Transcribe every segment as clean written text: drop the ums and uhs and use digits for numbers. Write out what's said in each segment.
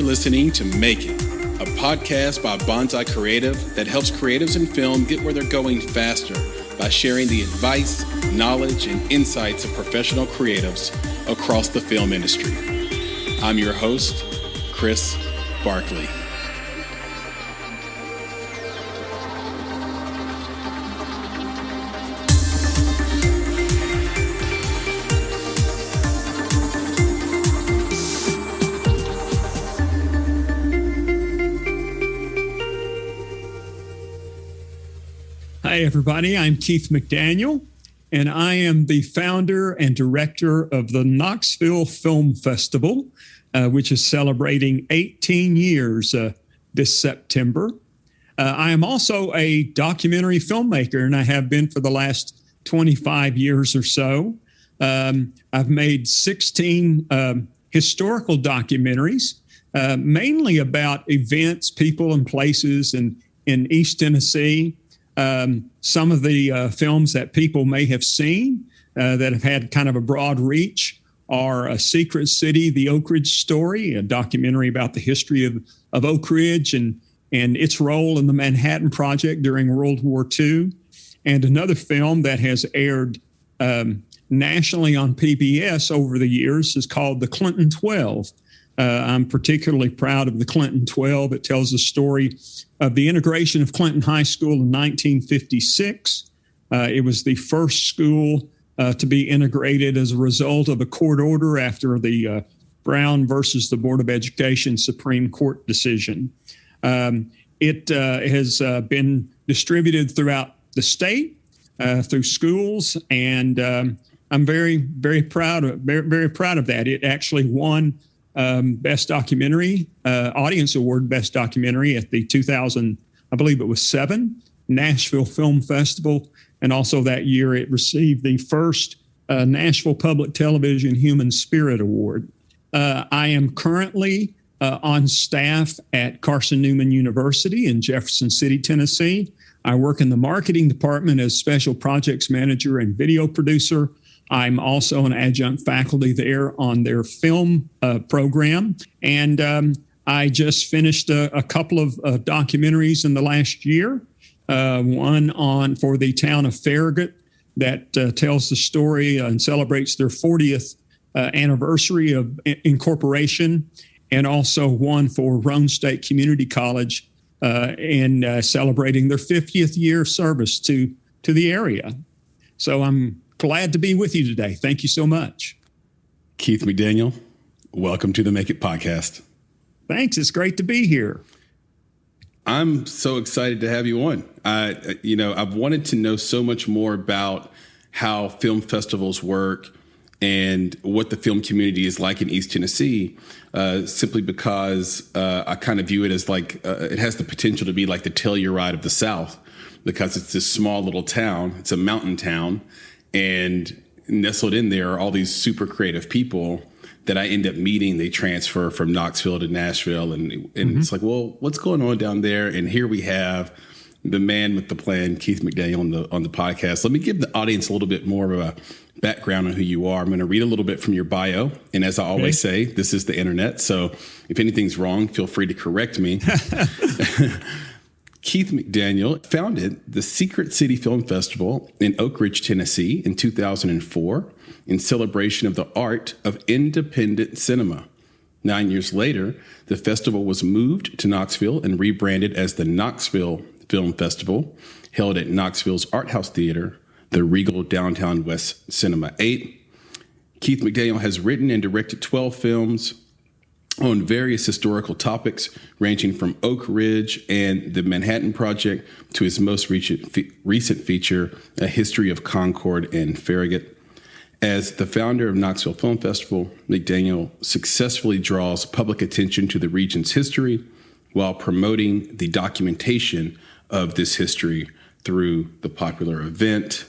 listening to Make It, a podcast by Bonsai Creative that helps creatives in film get where they're going faster by sharing the advice, knowledge, and insights of professional creatives across the film industry. I'm your host, Chris Barkley. Hi, everybody. I'm Keith McDaniel, and I am the founder and director of the Knoxville Film Festival, which is celebrating 18 years this September. I am also a documentary filmmaker, and I have been for the last 25 years or so. I've made 16 historical documentaries, mainly about events, people, and places in East Tennessee. Some of the films that people may have seen that have had kind of a broad reach are A Secret City, The Oak Ridge Story, a documentary about the history of Oak Ridge and its role in the Manhattan Project during World War II, and another film that has aired nationally on PBS over the years is called The Clinton 12. I'm particularly proud of The Clinton 12. It tells the story of the integration of Clinton High School in 1956. It was the first school to be integrated as a result of a court order after the Brown versus the Board of Education Supreme Court decision. It has been distributed throughout the state through schools, and I'm very proud of that. It actually won Best Documentary, Audience Award Best Documentary at the 2007 Nashville Film Festival. And also that year it received the first Nashville Public Television Human Spirit Award. I am currently on staff at Carson Newman University in Jefferson City, Tennessee. I work in the marketing department as special projects manager and video producer. I'm also an adjunct faculty there on their film program. And I just finished a couple of documentaries in the last year. One for the town of Farragut that tells the story and celebrates their 40th anniversary of incorporation, and also one for Roane State Community College in celebrating their 50th year service to the area. So I'm glad to be with you today. Thank you so much. Keith McDaniel, welcome to the Make It podcast. Thanks. It's great to be here. I'm so excited to have you on. I've wanted to know so much more about how film festivals work and what the film community is like in East Tennessee, simply because I kind of view it as like it has the potential to be like the Telluride of the South, because it's this small little town. It's a mountain town. And nestled in there are all these super creative people that I end up meeting. They transfer from Knoxville to Nashville. And It's like, well, what's going on down there? And here we have the man with the plan, Keith McDaniel, on the podcast. Let me give the audience a little bit more of a background on who you are. I'm going to read a little bit from your bio. And as I always say, this is the internet. So if anything's wrong, feel free to correct me. Keith McDaniel founded the Secret City Film Festival in Oak Ridge, Tennessee in 2004 in celebration of the art of independent cinema. 9 years later, the festival was moved to Knoxville and rebranded as the Knoxville Film Festival, held at Knoxville's Art House Theater, the Regal Downtown West Cinema 8. Keith McDaniel has written and directed 12 films on various historical topics, ranging from Oak Ridge and the Manhattan Project to his most recent feature, A History of Concord and Farragut. As the founder of Knoxville Film Festival, McDaniel successfully draws public attention to the region's history while promoting the documentation of this history through the popular event.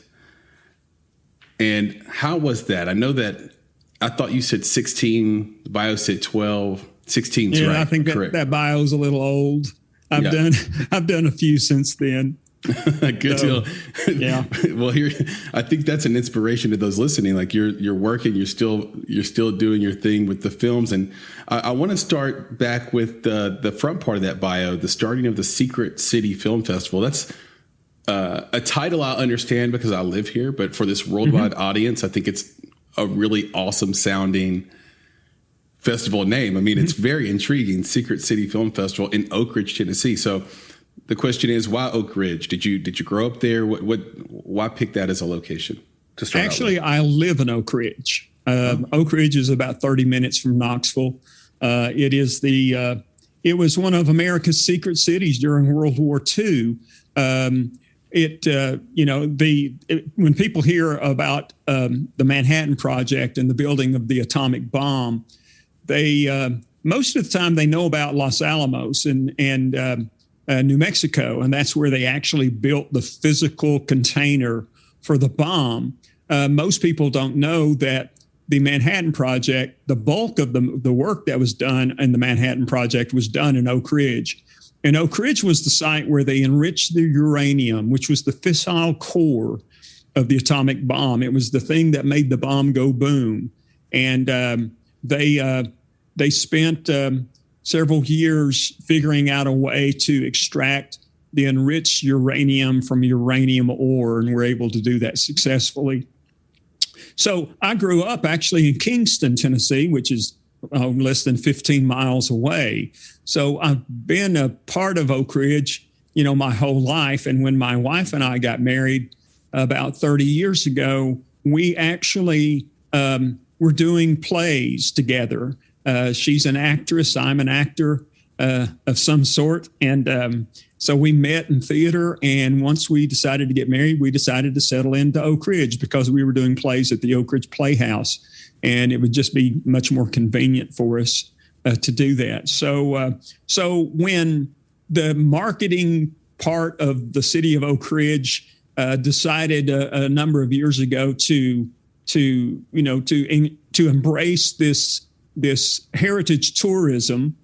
And how was that? I know that I thought you said 16, the bio said 12, 16's yeah, right. I think that bio's a little old. I've done a few since then. Good deal. Yeah. Well, here, I think that's an inspiration to those listening. Like you're working, you're still doing your thing with the films. And I want to start back with the front part of that bio, the starting of the Secret City Film Festival. That's a title I understand because I live here, but for this worldwide audience, I think it's a really awesome sounding festival name. I mean, it's very intriguing. Secret City Film Festival in Oak Ridge, Tennessee. So the question is, why Oak Ridge? Did you grow up there? Why pick that as a location to start? Actually, I live in Oak Ridge. Oak Ridge is about 30 minutes from Knoxville. It was one of America's secret cities during World War II. When people hear about the Manhattan Project and the building of the atomic bomb, they most of the time they know about Los Alamos and New Mexico, and that's where they actually built the physical container for the bomb. Most people don't know that the Manhattan Project, the bulk of the work that was done in the Manhattan Project was done in Oak Ridge. And Oak Ridge was the site where they enriched the uranium, which was the fissile core of the atomic bomb. It was the thing that made the bomb go boom. And they spent several years figuring out a way to extract the enriched uranium from uranium ore, and were able to do that successfully. So I grew up actually in Kingston, Tennessee, which is less than 15 miles away. So I've been a part of Oak Ridge, my whole life. And when my wife and I got married about 30 years ago, we actually were doing plays together. She's an actress. I'm an actor of some sort. And so we met in theater. And once we decided to get married, we decided to settle into Oak Ridge because we were doing plays at the Oak Ridge Playhouse. And it would just be much more convenient for us to do that. So when the marketing part of the city of Oak Ridge decided a number of years ago to embrace this heritage tourism,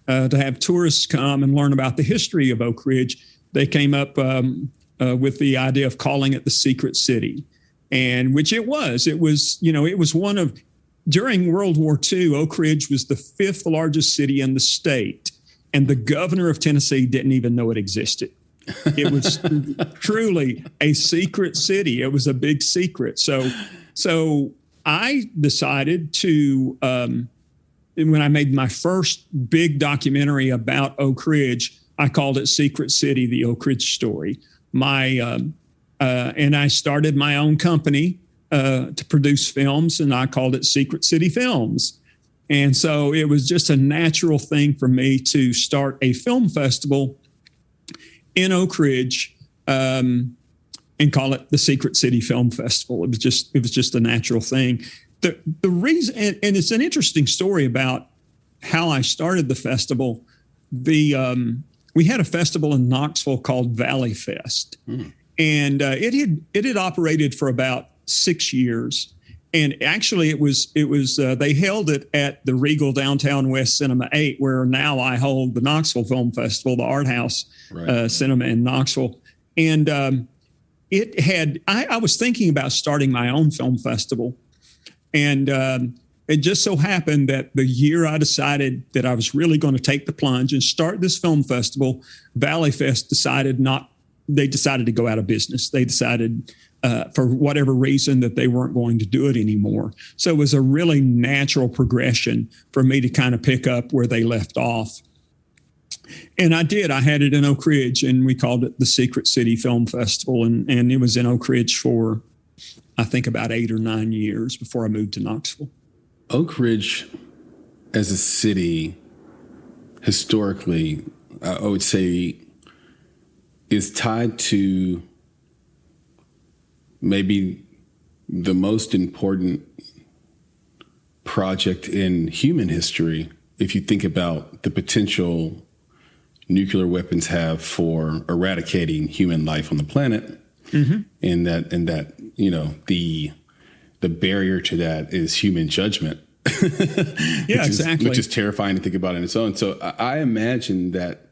to have tourists come and learn about the history of Oak Ridge, they came up with the idea of calling it the Secret City, and which it was. It was one of, during World War II, Oak Ridge was the 5th largest city in the state, and the governor of Tennessee didn't even know it existed. It was truly a secret city. It was a big secret. So I decided to, when I made my first big documentary about Oak Ridge, I called it Secret City, the Oak Ridge Story. And I started my own company to produce films, and I called it Secret City Films. And so it was just a natural thing for me to start a film festival in Oak Ridge and call it the Secret City Film Festival. It was just a natural thing. The reason, and it's an interesting story about how I started the festival. We had a festival in Knoxville called Valley Fest, and it had operated for about 6 years. And actually, it was they held it at the Regal Downtown West Cinema 8, where now I hold the Knoxville Film Festival, the Art House Cinema in Knoxville. And I was thinking about starting my own film festival. And it just so happened that the year I decided that I was really going to take the plunge and start this film festival, Valley Fest decided to go out of business. They decided for whatever reason that they weren't going to do it anymore. So it was a really natural progression for me to kind of pick up where they left off. And I did. I had it in Oak Ridge, and we called it the Secret City Film Festival. And it was in Oak Ridge for, I think, about 8 or 9 years before I moved to Knoxville. Oak Ridge as a city, historically, I would say, is tied to maybe the most important project in human history. If you think about the potential nuclear weapons have for eradicating human life on the planet, and that the barrier to that is human judgment. Yeah, exactly. Which is terrifying to think about in its own. So I imagine that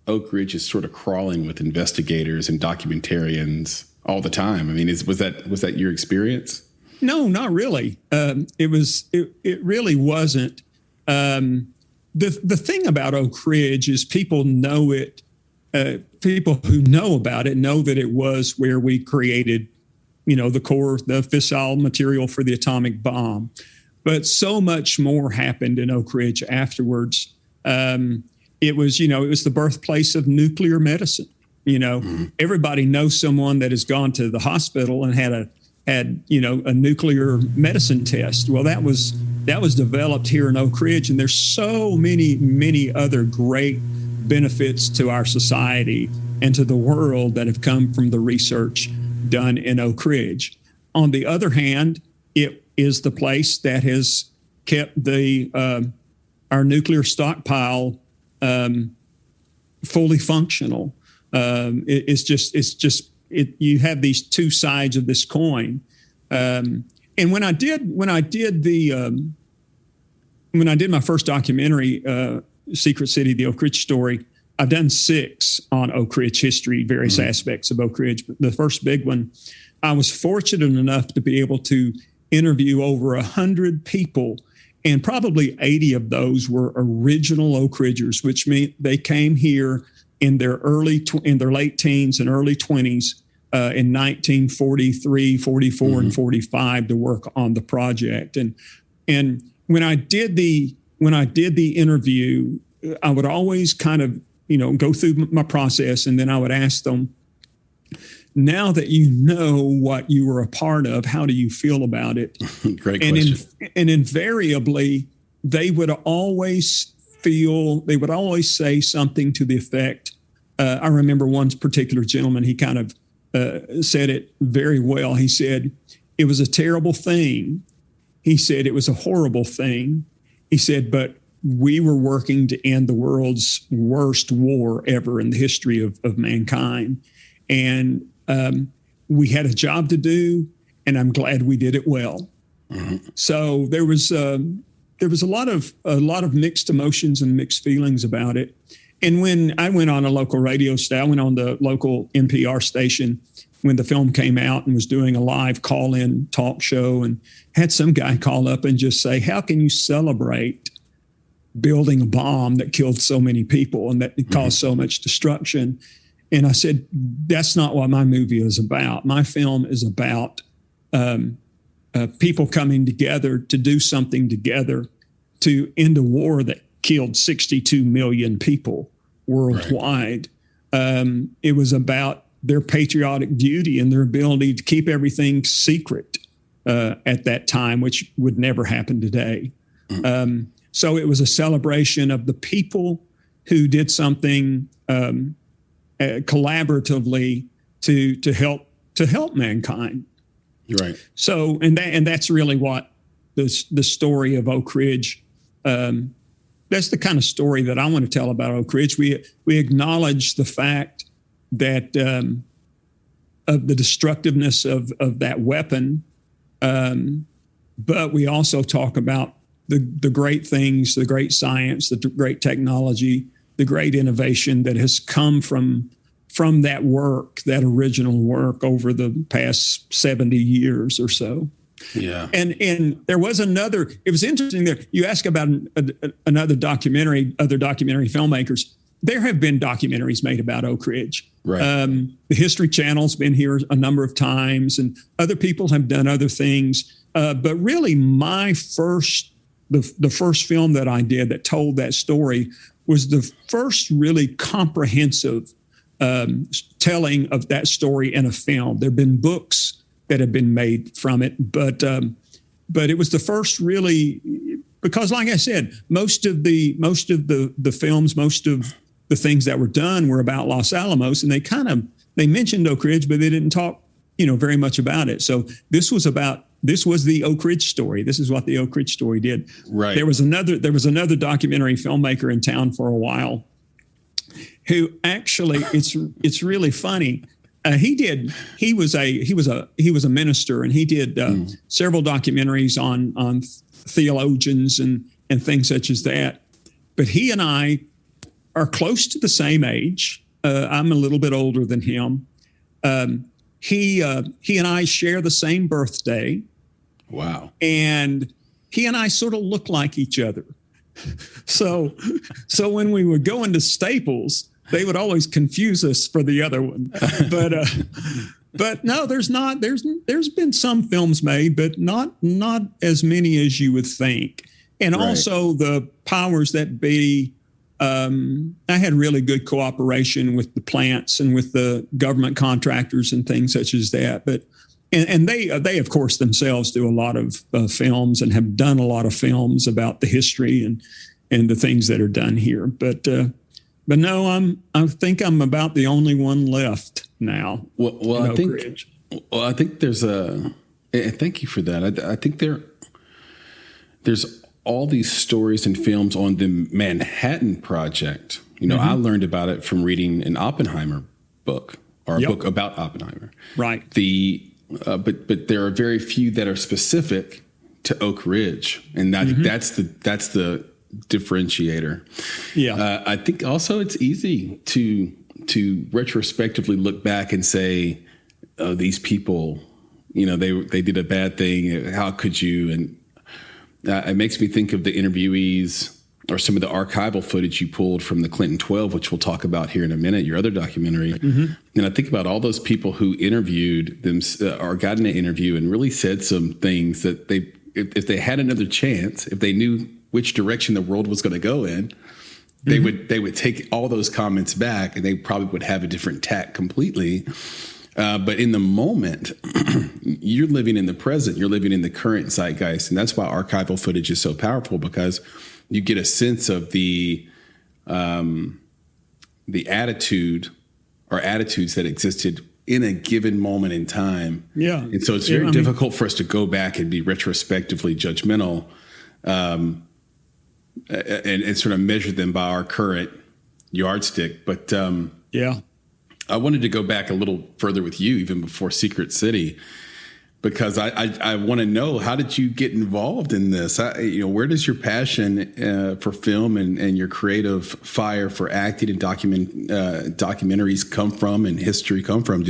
Oak Ridge is sort of crawling with investigators and documentarians all the time. I mean, was that your experience? No, not really. It really wasn't. The thing about Oak Ridge is people know it. People who know about it know that it was where we created, the core, the fissile material for the atomic bomb. But so much more happened in Oak Ridge afterwards. It was the birthplace of nuclear medicine. Everybody knows someone that has gone to the hospital and had a nuclear medicine test. Well, that was developed here in Oak Ridge, and there's so many other great benefits to our society and to the world that have come from the research done in Oak Ridge. On the other hand, it is the place that has kept our nuclear stockpile fully functional. You have these two sides of this coin. And when I did my first documentary, Secret City, the Oak Ridge Story, I've done 6 on Oak Ridge history, various aspects of Oak Ridge. But the first big one, I was fortunate enough to be able to interview over 100 people, and probably 80 of those were original Oak Ridgers, which meant they came here in their late teens and early 20s in 1943, 44, and 45 to work on the project. And when I did the interview, I would always kind of go through my process, and then I would ask them, now that you know what you were a part of, how do you feel about it? Great question. And invariably, they would always say something to the effect. I remember one particular gentleman, he kind of said it very well. He said, it was a terrible thing. He said, it was a horrible thing. He said, but we were working to end the world's worst war ever in the history of mankind. And we had a job to do, and I'm glad we did it well. Mm-hmm. So there was a lot of mixed emotions and mixed feelings about it. And when I went on a local radio station, I went on the local NPR station when the film came out and was doing a live call-in talk show, and had some guy call up and just say, how can you celebrate building a bomb that killed so many people and that caused so much destruction? And I said, that's not what my movie is about. My film is about people coming together to do something together to end a war that killed 62 million people worldwide. Right. It was about their patriotic duty and their ability to keep everything secret at that time, which would never happen today. Mm-hmm. So it was a celebration of the people who did something collaboratively to help mankind. Right. So and that's really what the story of Oak Ridge. That's the kind of story that I want to tell about Oak Ridge. We acknowledge the fact that of the destructiveness of that weapon, but we also talk about the great things, the great science, the great technology, the great innovation that has come from that work, that original work over the past 70 years or so. Yeah. And there was it was interesting there. You ask about another documentary, other documentary filmmakers. There have been documentaries made about Oak Ridge. Right. The History Channel's been here a number of times, and other people have done other things. But really the first film that I did that told that story was the first really comprehensive telling of that story in a film. There have been books that have been made from it, but it was the first really, because like I said, most of the films, most of the things that were done were about Los Alamos, and they mentioned Oak Ridge, but they didn't talk very much about it. So this was the Oak Ridge story. This is what the Oak Ridge story did. Right. There was another documentary filmmaker in town for a while who actually, it's really funny. He was a minister, and he did several documentaries on theologians and things such as that. But he and I are close to the same age. I'm a little bit older than him. He and I share the same birthday. Wow. And he and I sort of look like each other. So when we would go into Staples, they would always confuse us for the other one. But no, there's been some films made, but not as many as you would think. And Right. also the powers that be, I had really good cooperation with the plants and with the government contractors and things such as that. But and they of course themselves do a lot of films and have done a lot of films about the history and the things that are done here. But no, I think I'm about the only one left now. Well, I think there's thank you for that. I think there's all these stories and films on the Manhattan Project. I learned about it from reading an Oppenheimer book or a book about Oppenheimer. Right. But there are very few that are specific to Oak Ridge, and I think that's the differentiator. Yeah. I think also it's easy to retrospectively look back and say, oh, these people, they did a bad thing. How could you? And it makes me think of the interviewees or some of the archival footage you pulled from the Clinton 12, which we'll talk about here in a minute, your other documentary. Mm-hmm. And I think about all those people who interviewed them or got in an interview and really said some things that if they had another chance, if they knew which direction the world was going to go in, they would take all those comments back, and they probably would have a different tack completely. But in the moment, you're living in the present, you're living in the current zeitgeist. And that's why archival footage is so powerful, because you get a sense of the attitude or attitudes that existed in a given moment in time. Yeah. And so it's very difficult for us to go back and be retrospectively judgmental and sort of measure them by our current yardstick. But I wanted to go back a little further with you, even before Secret City, because I want to know, how did you get involved in this? Where does your passion for film and your creative fire for acting and documentaries come from, and history come from?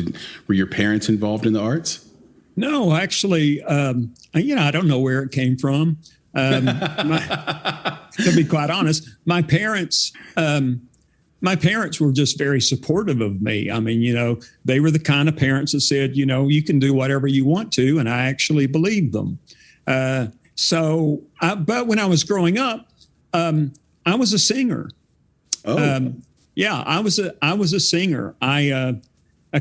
Were your parents involved in the arts? No, actually, I don't know where it came from. To be quite honest, my parents were just very supportive of me. I mean, they were the kind of parents that said, you can do whatever you want to. And I actually believed them. But when I was growing up, I was a singer. Oh, I was a singer. I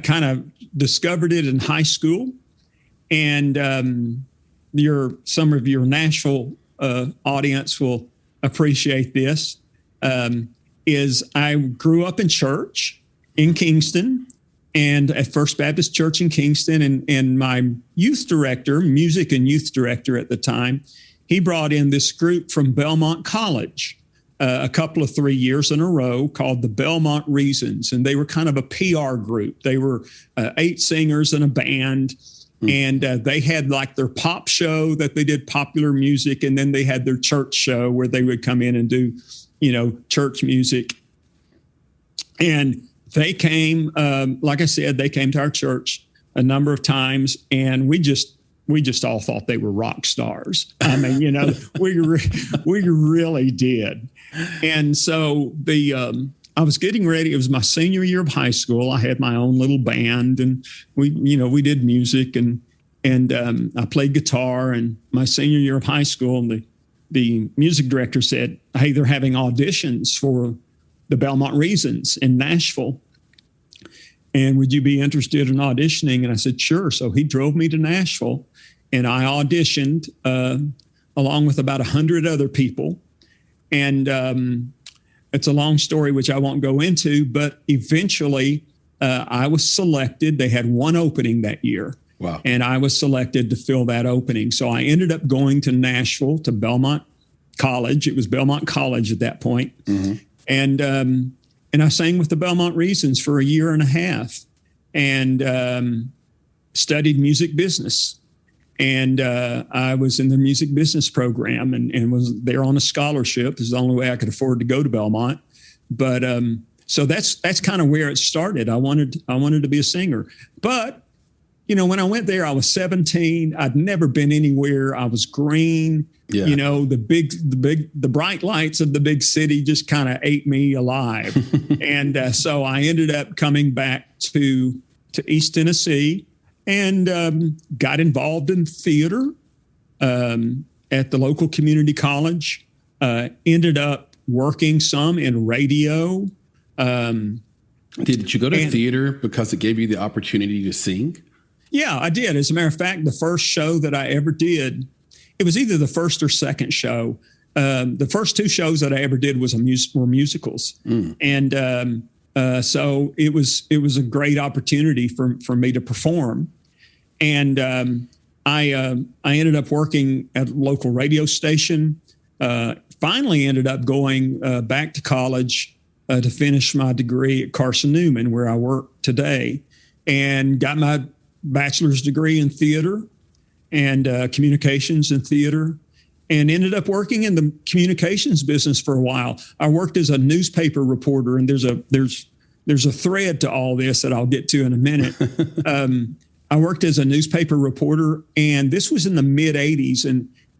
kind of discovered it in high school. And some of your Nashville audience will appreciate this. Is I grew up in church in Kingston, and at First Baptist Church in Kingston, and my music and youth director at the time, he brought in this group from Belmont College a couple of 3 years in a row called the Belmont Reasons, and they were kind of a PR group. They were 8 singers in a band, and they had like their pop show that they did popular music, and then they had their church show where they would come in and do church music. And they came, like I said, they came to our church a number of times, and we just all thought they were rock stars. I mean, we really did. And so I was getting ready. It was my senior year of high school. I had my own little band, and we did music, and I played guitar. And my senior year of high school, and the music director said, hey, they're having auditions for the Belmont Reasons in Nashville. And would you be interested in auditioning? And I said, sure. So he drove me to Nashville, and I auditioned along with about 100 other people. And it's a long story, which I won't go into, but eventually I was selected. They had one opening that year. Wow. And I was selected to fill that opening. So I ended up going to Nashville, to Belmont College. It was Belmont College at that point. Mm-hmm. And I sang with the Belmont Reasons for a year and a half, and studied music business. And I was in the music business program and was there on a scholarship. This is the only way I could afford to go to Belmont. But so that's kind of where it started. I wanted to be a singer. But, you know, when I went there, I was 17. I'd never been anywhere. I was green. Yeah. You know, the bright lights of the big city just kind of ate me alive. And so I ended up coming back to East Tennessee and got involved in theater at the local community college. Ended up working some in radio. Did you go to theater because it gave you the opportunity to sing? Yeah, I did. As a matter of fact, the first show that I ever did, it was either the first or second show. The first two shows that I ever did were musicals. And so it was a great opportunity for me to perform. And I ended up working at a local radio station. Finally ended up going back to college to finish my degree at Carson Newman, where I work today, and got my bachelor's degree in theater and communications and theater, and ended up working in the communications business for a while. I worked as a newspaper reporter, and there's a thread to all this that I'll get to in a minute. I worked as a newspaper reporter, and this was in the mid 80s,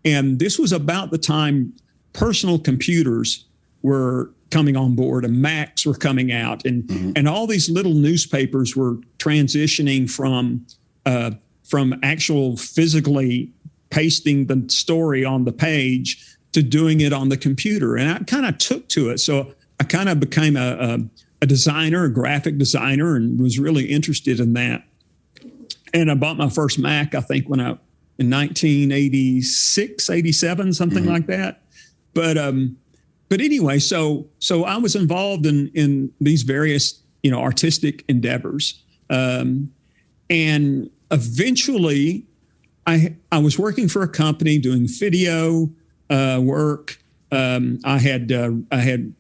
and this was about the time personal computers were coming on board and Macs were coming out, and all these little newspapers were transitioning from actual physically pasting the story on the page to doing it on the computer. And I kind of took to it. So I kind of became a designer, a graphic designer, and was really interested in that. And I bought my first Mac, I think, in 1986, 87, something like that. But anyway, so I was involved in these various, you know, artistic endeavors. And eventually I was working for a company doing video work. I had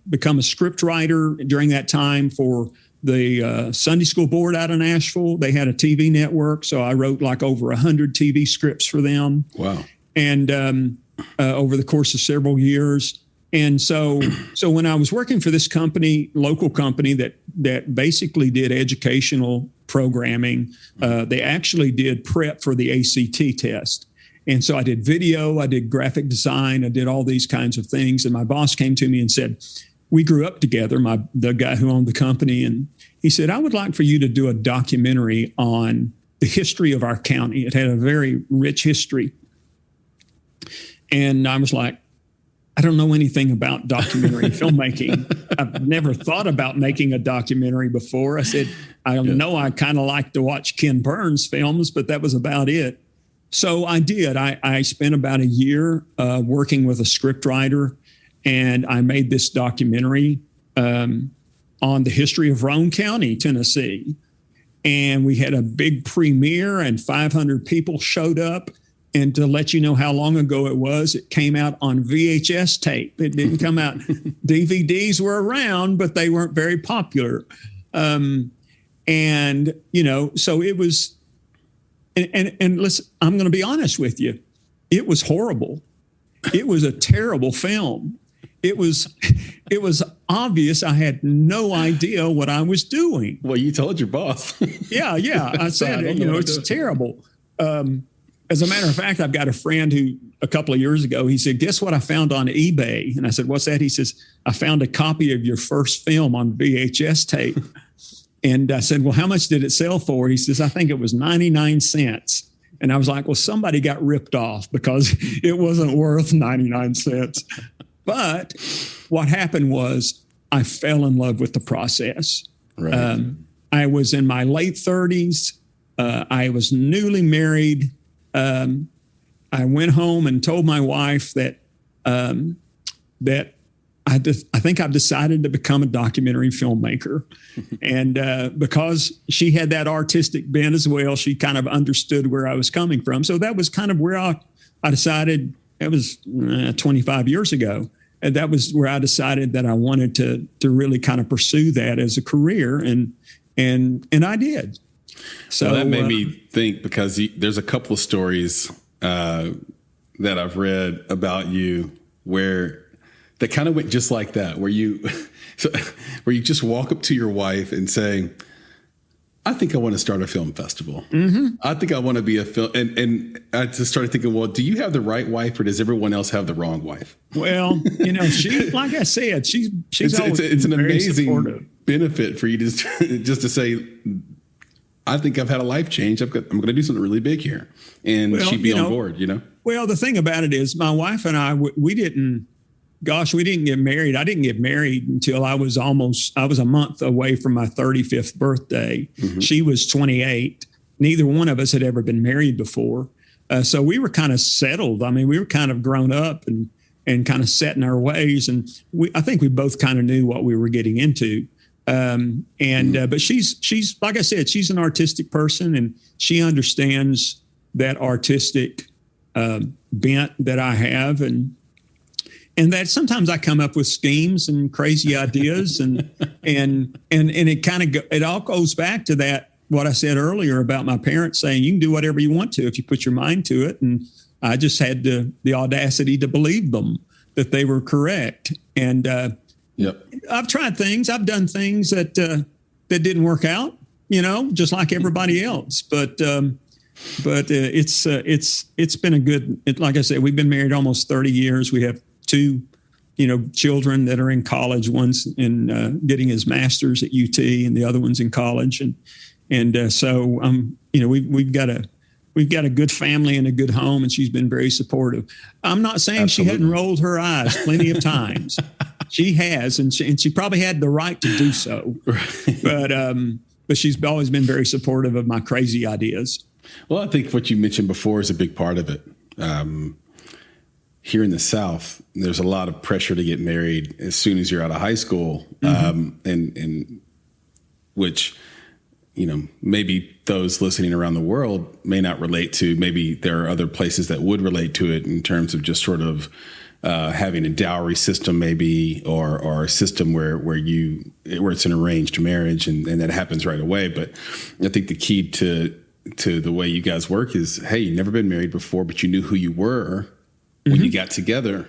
become a script writer during that time for the Sunday school board out of Nashville. They had a TV network, so I wrote like over 100 TV scripts for them. Wow. And over the course of several years. And so when I was working for this company, local company that basically did educational programming, they actually did prep for the ACT test. And so I did video, I did graphic design, I did all these kinds of things. And my boss came to me and said, we grew up together, the guy who owned the company, and he said, I would like for you to do a documentary on the history of our county. It had a very rich history. And I was like, I don't know anything about documentary filmmaking. I've never thought about making a documentary before. I said, I know I kind of like to watch Ken Burns films, but that was about it. So I did. I spent about a year working with a scriptwriter, and I made this documentary on the history of Roane County, Tennessee. And we had a big premiere, and 500 people showed up. And to let you know how long ago it was, it came out on VHS tape. It didn't come out. DVDs were around, but they weren't very popular. And, you know, so it was, and listen, I'm going to be honest with you. It was horrible. It was a terrible film. It was obvious I had no idea what I was doing. Well, you told your boss. Yeah. I said, it's terrible. As a matter of fact, I've got a friend who a couple of years ago, he said, guess what I found on eBay? And I said, what's that? He says, I found a copy of your first film on VHS tape. And I said, well, how much did it sell for? He says, I think it was 99 cents. And I was like, well, somebody got ripped off because it wasn't worth 99 cents. But what happened was I fell in love with the process. Right. I was in my late 30s. I was newly married. I went home and told my wife that I think I've decided to become a documentary filmmaker. And because she had that artistic bent as well, she kind of understood where I was coming from. So that was kind of where I decided. It was 25 years ago. And that was where I decided that I wanted to really kind of pursue that as a career. And I did. So well, that made me think, because there's a couple of stories that I've read about you where that kind of went just like that, where you just walk up to your wife and say, I think I want to start a film festival. Mm-hmm. I think I want to be a film. And I just started thinking, well, do you have the right wife or does everyone else have the wrong wife? Well, she, like I said, she's it's an amazing supportive benefit for you to just to say, I think I've had a life change. I'm going to do something really big here. And she'd be on board, Well, the thing about it is my wife and I, we didn't get married. I didn't get married until I was a month away from my 35th birthday. Mm-hmm. She was 28. Neither one of us had ever been married before. So we were kind of settled. I mean, we were kind of grown up and kind of set in our ways. And I think we both kind of knew what we were getting into. But she's, like I said, she's an artistic person and she understands that artistic bent that I have. And that sometimes I come up with schemes and crazy ideas and it all goes back to that, what I said earlier about my parents saying, you can do whatever you want to if you put your mind to it. And I just had the audacity to believe them, that they were correct. And yep. I've tried things, I've done things that didn't work out, just like everybody else. But it's been a good, like I said, we've been married almost 30 years. We have 2, children that are in college. One's in getting his master's at UT, and the other one's in college. So we've got a good family and a good home, and she's been very supportive. I'm not saying Absolutely. She hadn't rolled her eyes plenty of times. She has, and she probably had the right to do so. But she's always been very supportive of my crazy ideas. Well, I think what you mentioned before is a big part of it. Here in the South, there's a lot of pressure to get married as soon as you're out of high school, mm-hmm. and which, maybe those listening around the world may not relate to. Maybe there are other places that would relate to it in terms of just sort of having a dowry system, maybe, or a system where it's an arranged marriage and that happens right away. But I think the key to the way you guys work is, hey, you've never been married before, but you knew who you were when mm-hmm. you got together.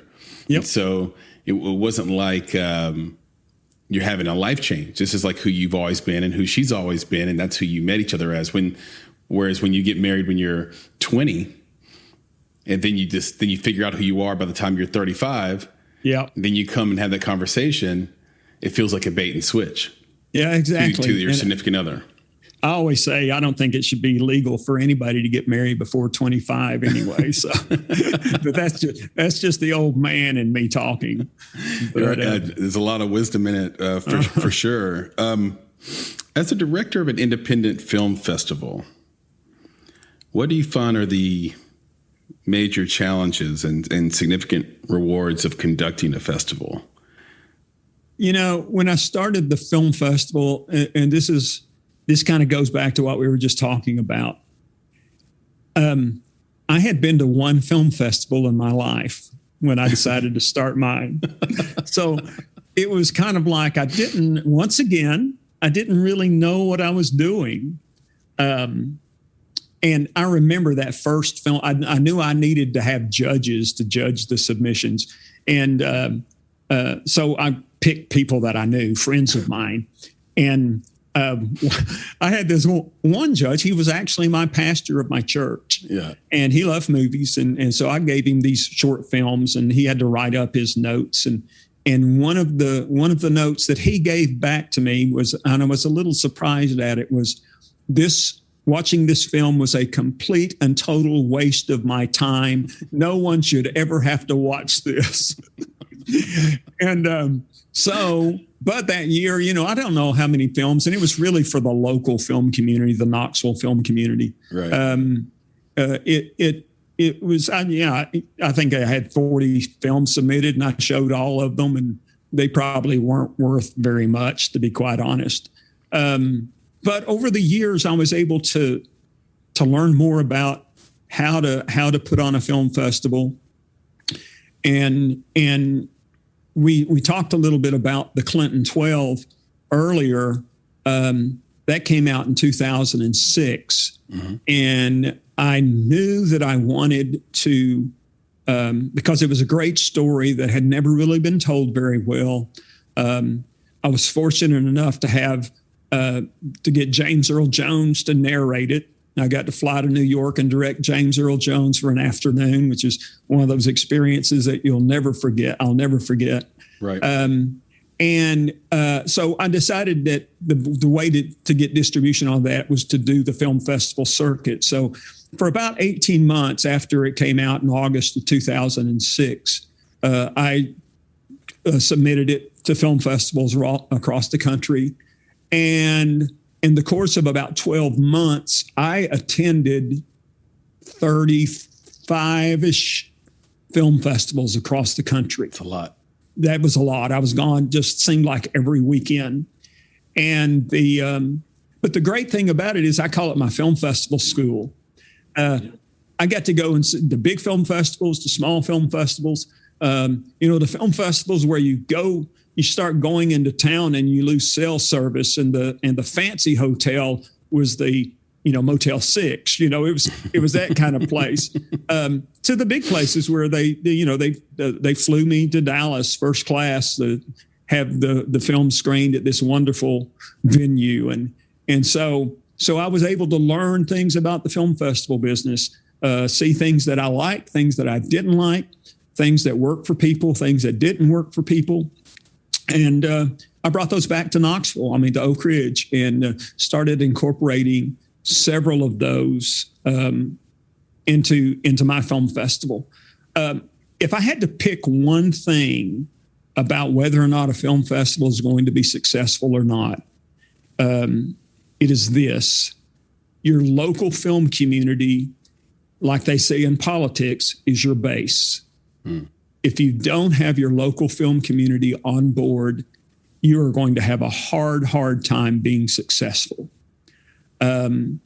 Yep. And so it wasn't like you're having a life change. This is like who you've always been and who she's always been. And that's who you met each other as. Whereas when you get married when you're 20 and then you figure out who you are by the time you're 35. Yeah. Then you come and have that conversation. It feels like a bait and switch. Yeah, exactly. To your significant other. I always say I don't think it should be legal for anybody to get married before 25 anyway. So, but that's just the old man in me talking. But, there's a lot of wisdom in it for sure. As a director of an independent film festival, what do you find are the major challenges and significant rewards of conducting a festival? When I started the film festival, and this kind of goes back to what we were just talking about. I had been to one film festival in my life when I decided to start mine. So it was kind of like I didn't really know what I was doing. And I remember that first film, I knew I needed to have judges to judge the submissions. And so I picked people that I knew, friends of mine. And I had this one judge. He was actually my pastor of my church. Yeah. And he loved movies. And so I gave him these short films and he had to write up his notes. And one of the notes that he gave back to me was, and I was a little surprised at it, was watching this film was a complete and total waste of my time. No one should ever have to watch this. And but that year, I don't know how many films, and it was really for the local film community, the Knoxville film community. Right. It was, I think I had 40 films submitted and I showed all of them and they probably weren't worth very much, to be quite honest. But over the years, I was able to learn more about how to put on a film festival. And we talked a little bit about the Clinton 12 earlier. That came out in 2006. Mm-hmm. And I knew that I wanted to because it was a great story that had never really been told very well. I was fortunate enough to have to get James Earl Jones to narrate it. I got to fly to New York and direct James Earl Jones for an afternoon, which is one of those experiences that you'll never forget. I'll never forget. Right. So I decided that the way to get distribution on that was to do the film festival circuit. So for about 18 months after it came out in August of 2006, I submitted it to film festivals across the country. And in the course of about 12 months, I attended 35-ish film festivals across the country. It's a lot. That was a lot. I was gone, just seemed like every weekend. And but the great thing about it is I call it my film festival school. I got to go and see the big film festivals, the small film festivals. The film festivals where you start going into town and you lose cell service, and the fancy hotel was the Motel 6. It was that kind of place. To the big places where they flew me to Dallas first class to have the film screened at this wonderful venue, and so I was able to learn things about the film festival business, see things that I liked, things that I didn't like, things that worked for people, things that didn't work for people. And I brought those back to Knoxville, to Oak Ridge, and started incorporating several of those into my film festival. If I had to pick one thing about whether or not a film festival is going to be successful or not, it is this: your local film community, like they say in politics, is your base. If you don't have your local film community on board, you are going to have a hard time being successful. And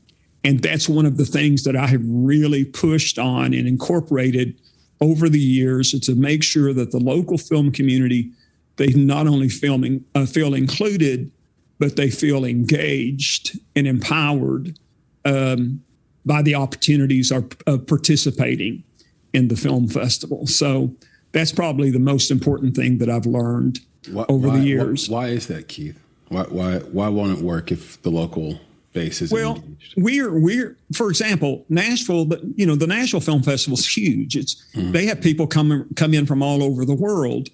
that's one of the things that I have really pushed on and incorporated over the years, to make sure that the local film community, they not only feel included, but they feel engaged and empowered by the opportunities of participating in the film festival. So that's probably the most important thing that I've learned over the years. Why is that, Keith? Why won't it work if the local base is engaged? We're for example, Nashville. The Nashville Film Festival is huge. They have people come in from all over the world.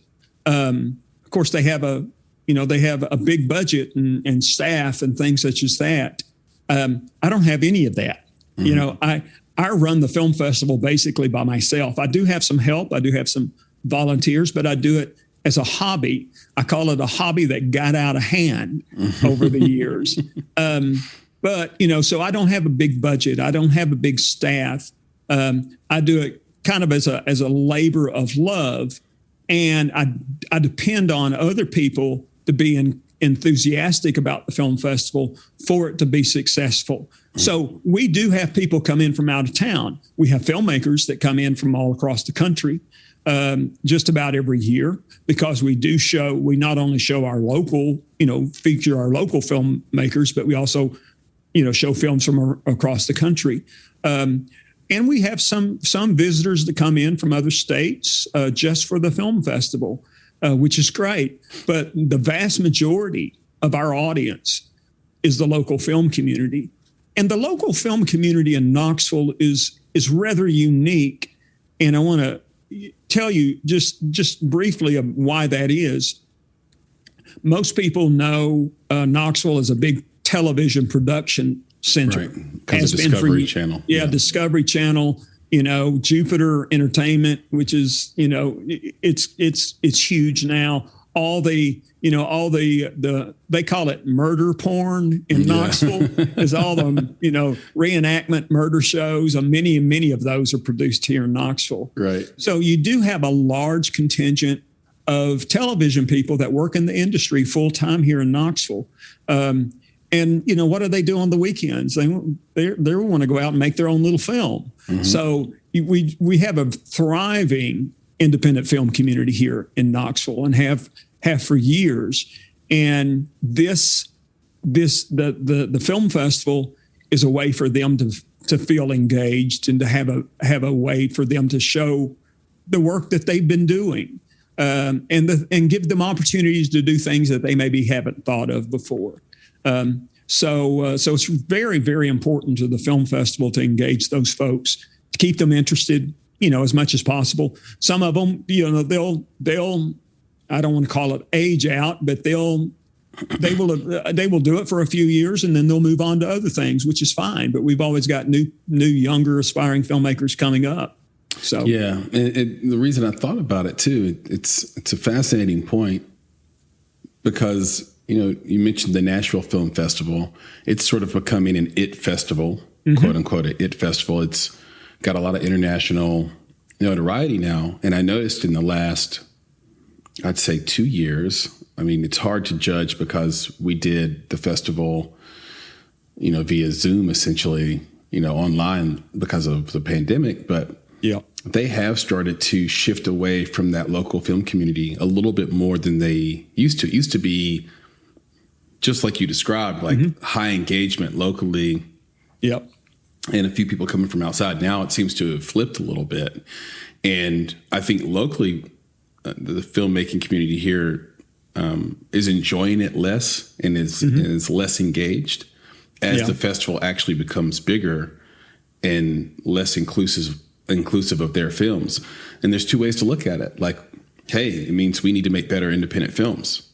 Of course, they have a big budget and staff and things such as that. I don't have any of that. I run the film festival basically by myself. I do have some help. I do have some volunteers, but I do it as a hobby. I call it a hobby that got out of hand over the years. But so I don't have a big budget. I don't have a big staff. I do it kind of as a labor of love. And I depend on other people to be enthusiastic about the film festival for it to be successful. So we do have people come in from out of town. We have filmmakers that come in from all across the country just about every year, because we not only show our local, feature our local filmmakers, but we also, show films from across the country. And we have some visitors that come in from other states just for the film festival, which is great. But the vast majority of our audience is the local film community. And the local film community in Knoxville is rather unique. And I want to tell you just briefly of why that is. Most people know Knoxville is a big television production center. Right, because of Discovery Channel. Yeah, Discovery Channel, Jupiter Entertainment, which is, it's huge now. All the they call it murder porn in Knoxville. Is all the, reenactment murder shows. And many of those are produced here in Knoxville. Right. So you do have a large contingent of television people that work in the industry full time here in Knoxville. And what do they do on the weekends? They want to go out and make their own little film. Mm-hmm. So we have a thriving independent film community here in Knoxville, and have for years. And the film festival is a way for them to feel engaged, and to have a way for them to show the work that they've been doing, and give them opportunities to do things that they maybe haven't thought of before. So it's very, very important to the film festival to engage those folks, to keep them interested, as much as possible. Some of them, they'll I don't want to call it age out, but they will do it for a few years and then they'll move on to other things, which is fine. But we've always got new, younger, aspiring filmmakers coming up. So yeah, and the reason I thought about it too, it's a fascinating point because you mentioned the Nashville Film Festival. It's sort of becoming an IT festival, quote unquote, an IT festival. It's got a lot of international notoriety now, and I noticed in the last, I'd say 2 years. I mean, it's hard to judge because we did the festival, via Zoom, essentially, online because of the pandemic. But yeah, they have started to shift away from that local film community a little bit more than they used to. It used to be just like you described, like high engagement locally. Yep. And a few people coming from outside. Now it seems to have flipped a little bit. And I think locally, the filmmaking community here is enjoying it less and is less engaged as the festival actually becomes bigger and less inclusive of their films. And there's two ways to look at it. Like, hey, it means we need to make better independent films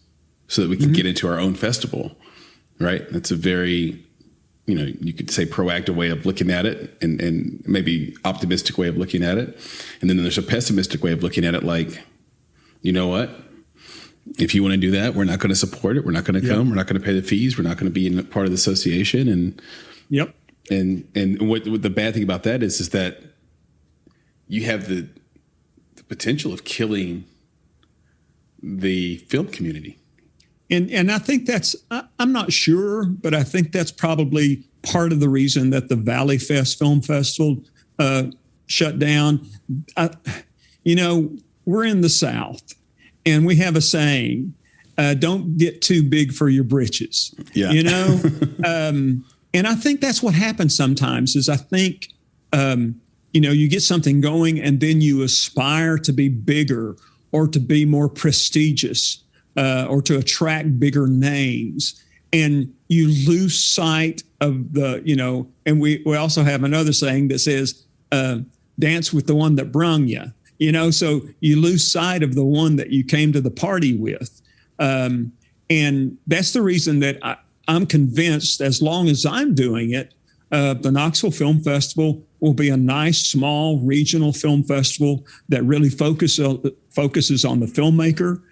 so that we can get into our own festival, right? That's a very, you could say proactive way of looking at it and maybe optimistic way of looking at it. And then there's a pessimistic way of looking at it like, you know what? If you want to do that, we're not going to support it. We're not going to come. We're not going to pay the fees. We're not going to be in part of the association. And what the bad thing about that is that you have the potential of killing the film community. And I think I'm not sure, but I think that's probably part of the reason that the Valley Fest Film Festival shut down. We're in the South. And we have a saying, don't get too big for your britches, and I think that's what happens sometimes is I think, you get something going and then you aspire to be bigger or to be more prestigious or to attract bigger names. And you lose sight of and we also have another saying that says, dance with the one that brung you. So you lose sight of the one that you came to the party with. And that's the reason that I'm convinced as long as I'm doing it, the Knoxville Film Festival will be a nice, small, regional film festival that really focuses on the filmmaker.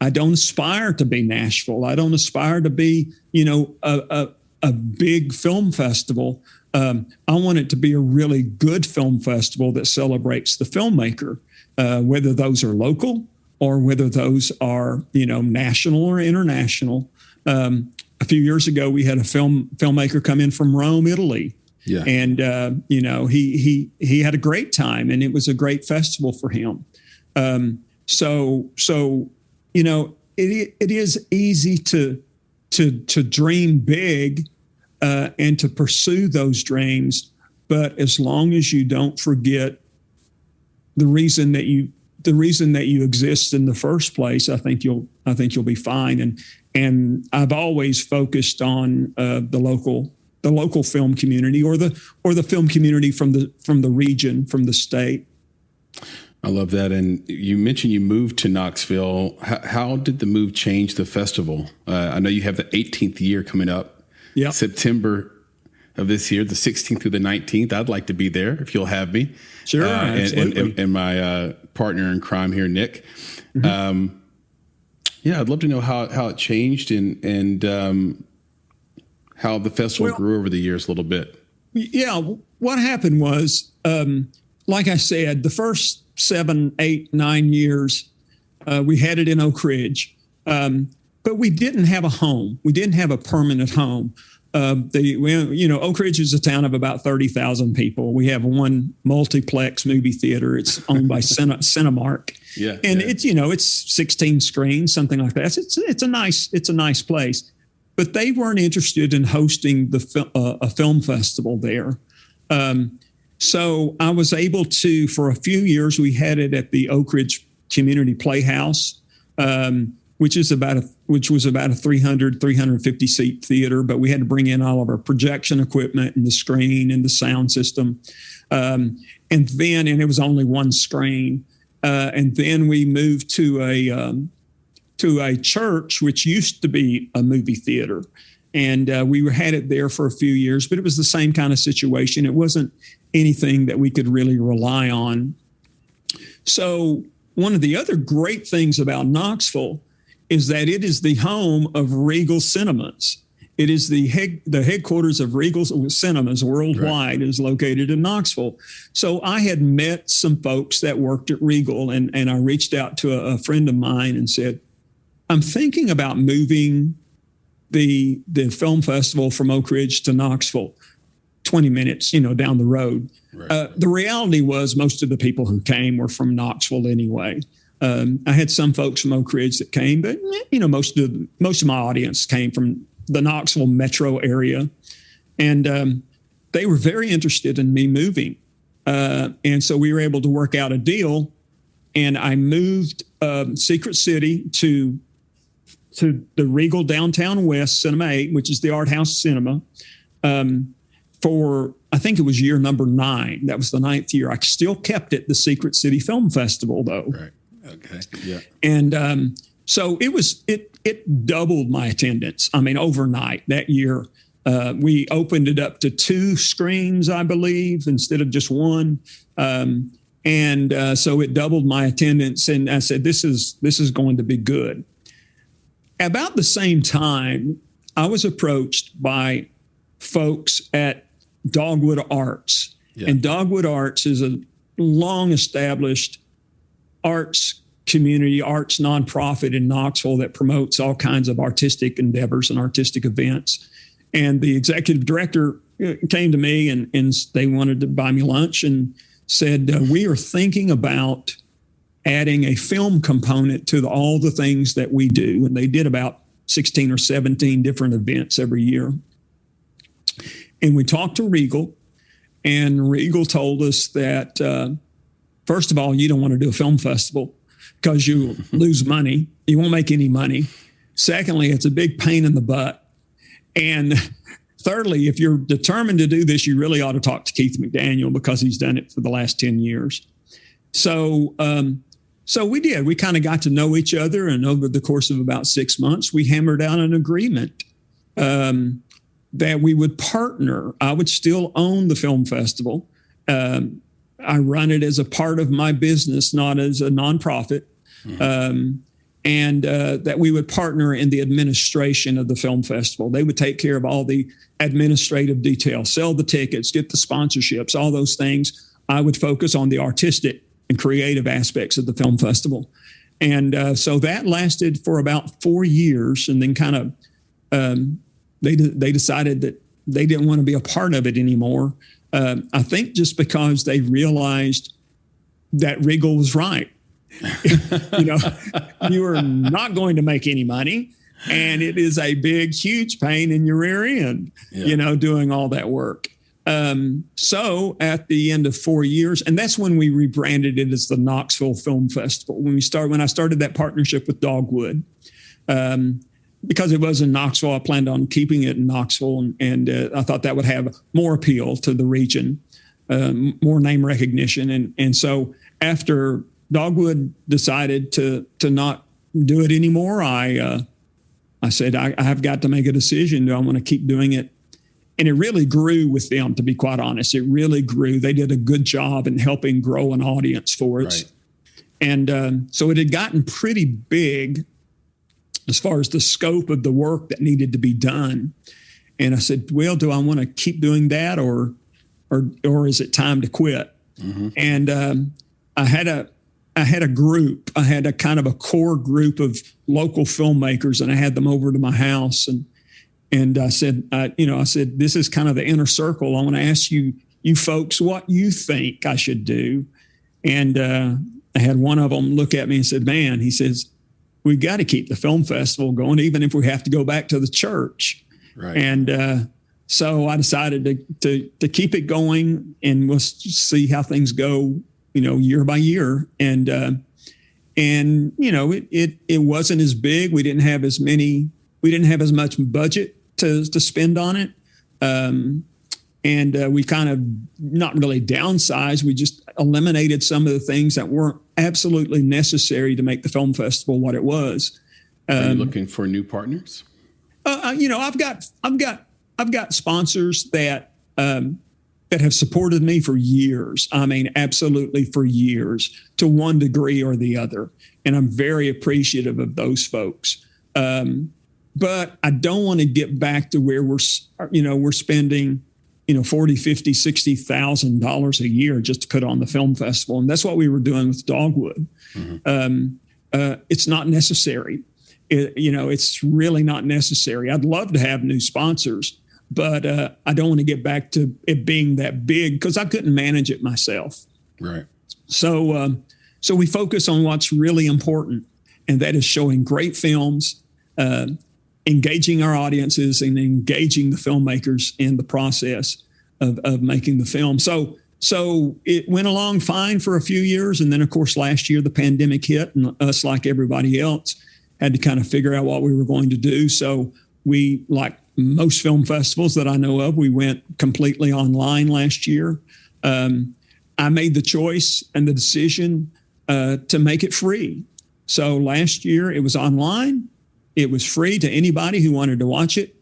I don't aspire to be Nashville. I don't aspire to be, a big film festival. I want it to be a really good film festival that celebrates the filmmaker, whether those are local or whether those are, national or international. A few years ago, we had a filmmaker come in from Rome, Italy. Yeah. And, he had a great time and it was a great festival for him. So it is easy to dream big and to pursue those dreams, but as long as you don't forget the reason that you exist in the first place, I think you'll be fine. And I've always focused on the local film community or the film community from the region, from the state. I love that. And you mentioned you moved to Knoxville. How did the move change the festival? I know you have the 18th year coming up. Yep. September of this year, the 16th through the 19th. I'd like to be there if you'll have me. Sure, absolutely. And my partner in crime here, Nick. Mm-hmm. I'd love to know how it changed and how the festival grew over the years a little bit. Yeah, what happened was, like I said, the first 7, 8, 9 years, we had it in Oak Ridge. But we didn't have a home. We didn't have a permanent home. Oak Ridge is a town of about 30,000 people. We have one multiplex movie theater. It's owned by Cinemark. It's 16 screens, something like that. It's a nice place. But they weren't interested in hosting a film festival there. So I was able to, for a few years, we had it at the Oak Ridge Community Playhouse, which was about a 350 seat theater, but we had to bring in all of our projection equipment and the screen and the sound system. And it was only one screen. And then we moved to a church, which used to be a movie theater. And we had it there for a few years, but it was the same kind of situation. It wasn't anything that we could really rely on. So one of the other great things about Knoxville is that it is the home of Regal Cinemas. It is the headquarters of Regal Cinemas worldwide is located in Knoxville. So I had met some folks that worked at Regal, and I reached out to a friend of mine and said, I'm thinking about moving the film festival from Oak Ridge to Knoxville, 20 minutes, down the road. Right. The reality was most of the people who came were from Knoxville anyway. I had some folks from Oak Ridge that came, but most of my audience came from the Knoxville metro area, and they were very interested in me moving. And so we were able to work out a deal, and I moved Secret City to the Regal Downtown West Cinema 8, which is the art house cinema, for, I think it was year number 9. That was the 9th year. I still kept it the Secret City Film Festival, though. Right. Okay. Yeah. And so it doubled my attendance. I mean, overnight that year, we opened it up to 2 screens, I believe, instead of just 1. So it doubled my attendance, and I said, this is going to be good. About the same time, I was approached by folks at Dogwood Arts. Yeah. And Dogwood Arts is a long-established arts community, arts nonprofit in Knoxville that promotes all kinds of artistic endeavors and artistic events. And the executive director came to me and they wanted to buy me lunch and said, we are thinking about adding a film component to all the things that we do. And they did about 16 or 17 different events every year. And we talked to Regal, and Regal told us that, first of all, you don't want to do a film festival because you lose money. You won't make any money. Secondly, it's a big pain in the butt. And thirdly, if you're determined to do this, you really ought to talk to Keith McDaniel because he's done it for the last 10 years. So we did. We kind of got to know each other, and over the course of about 6 months, we hammered out an agreement that we would partner. I would still own the film festival. I run it as a part of my business, not as a nonprofit. Mm-hmm. And that we would partner in the administration of the film festival. They would take care of all the administrative details, sell the tickets, get the sponsorships, all those things. I would focus on the artistic and creative aspects of the film festival. And so that lasted for about 4 years. And then kind of they decided that they didn't want to be a part of it anymore. I think just because they realized that Regal was right. You are not going to make any money, and it is a big, huge pain in your rear end, doing all that work. So at the end of 4 years, and that's when we rebranded it as the Knoxville Film Festival. When I started that partnership with Dogwood, because it was in Knoxville, I planned on keeping it in Knoxville, and I thought that would have more appeal to the region, more name recognition. And so after Dogwood decided to not do it anymore, I said, I have got to make a decision. Do I want to keep doing it? And it really grew with them, to be quite honest. It really grew. They did a good job in helping grow an audience for it. Right. And so it had gotten pretty big as far as the scope of the work that needed to be done. And I said, well, do I want to keep doing that or is it time to quit? Mm-hmm. And I had a group. I had a kind of a core group of local filmmakers, and I had them over to my house. And I said, this is kind of the inner circle. I want to ask you folks what you think I should do. And I had one of them look at me and said, man, he says, we got to keep the film festival going, even if we have to go back to the church. Right. And So I decided to keep it going, and we'll see how things go, year by year. And it wasn't as big. We didn't have as much budget to spend on it. And we kind of not really downsized. We just eliminated some of the things that weren't absolutely necessary to make the film festival what it was. Are you looking for new partners? I've got sponsors that have supported me for years. I mean, absolutely for years, to one degree or the other. And I'm very appreciative of those folks. But I don't want to get back to where we're spending, $40,000, $50,000, $60,000 a year just to put on the film festival. And that's what we were doing with Dogwood. Mm-hmm. It's not necessary. It's really not necessary. I'd love to have new sponsors, but I don't want to get back to it being that big because I couldn't manage it myself. Right. So we focus on what's really important, and that is showing great films, engaging our audiences, and engaging the filmmakers in the process of making the film. So it went along fine for a few years, and then of course last year the pandemic hit, and us, like everybody else, had to kind of figure out what we were going to do. So we, like most film festivals that I know of, we went completely online last year. I made the choice and the decision to make it free. So last year it was online. It was free to anybody who wanted to watch it.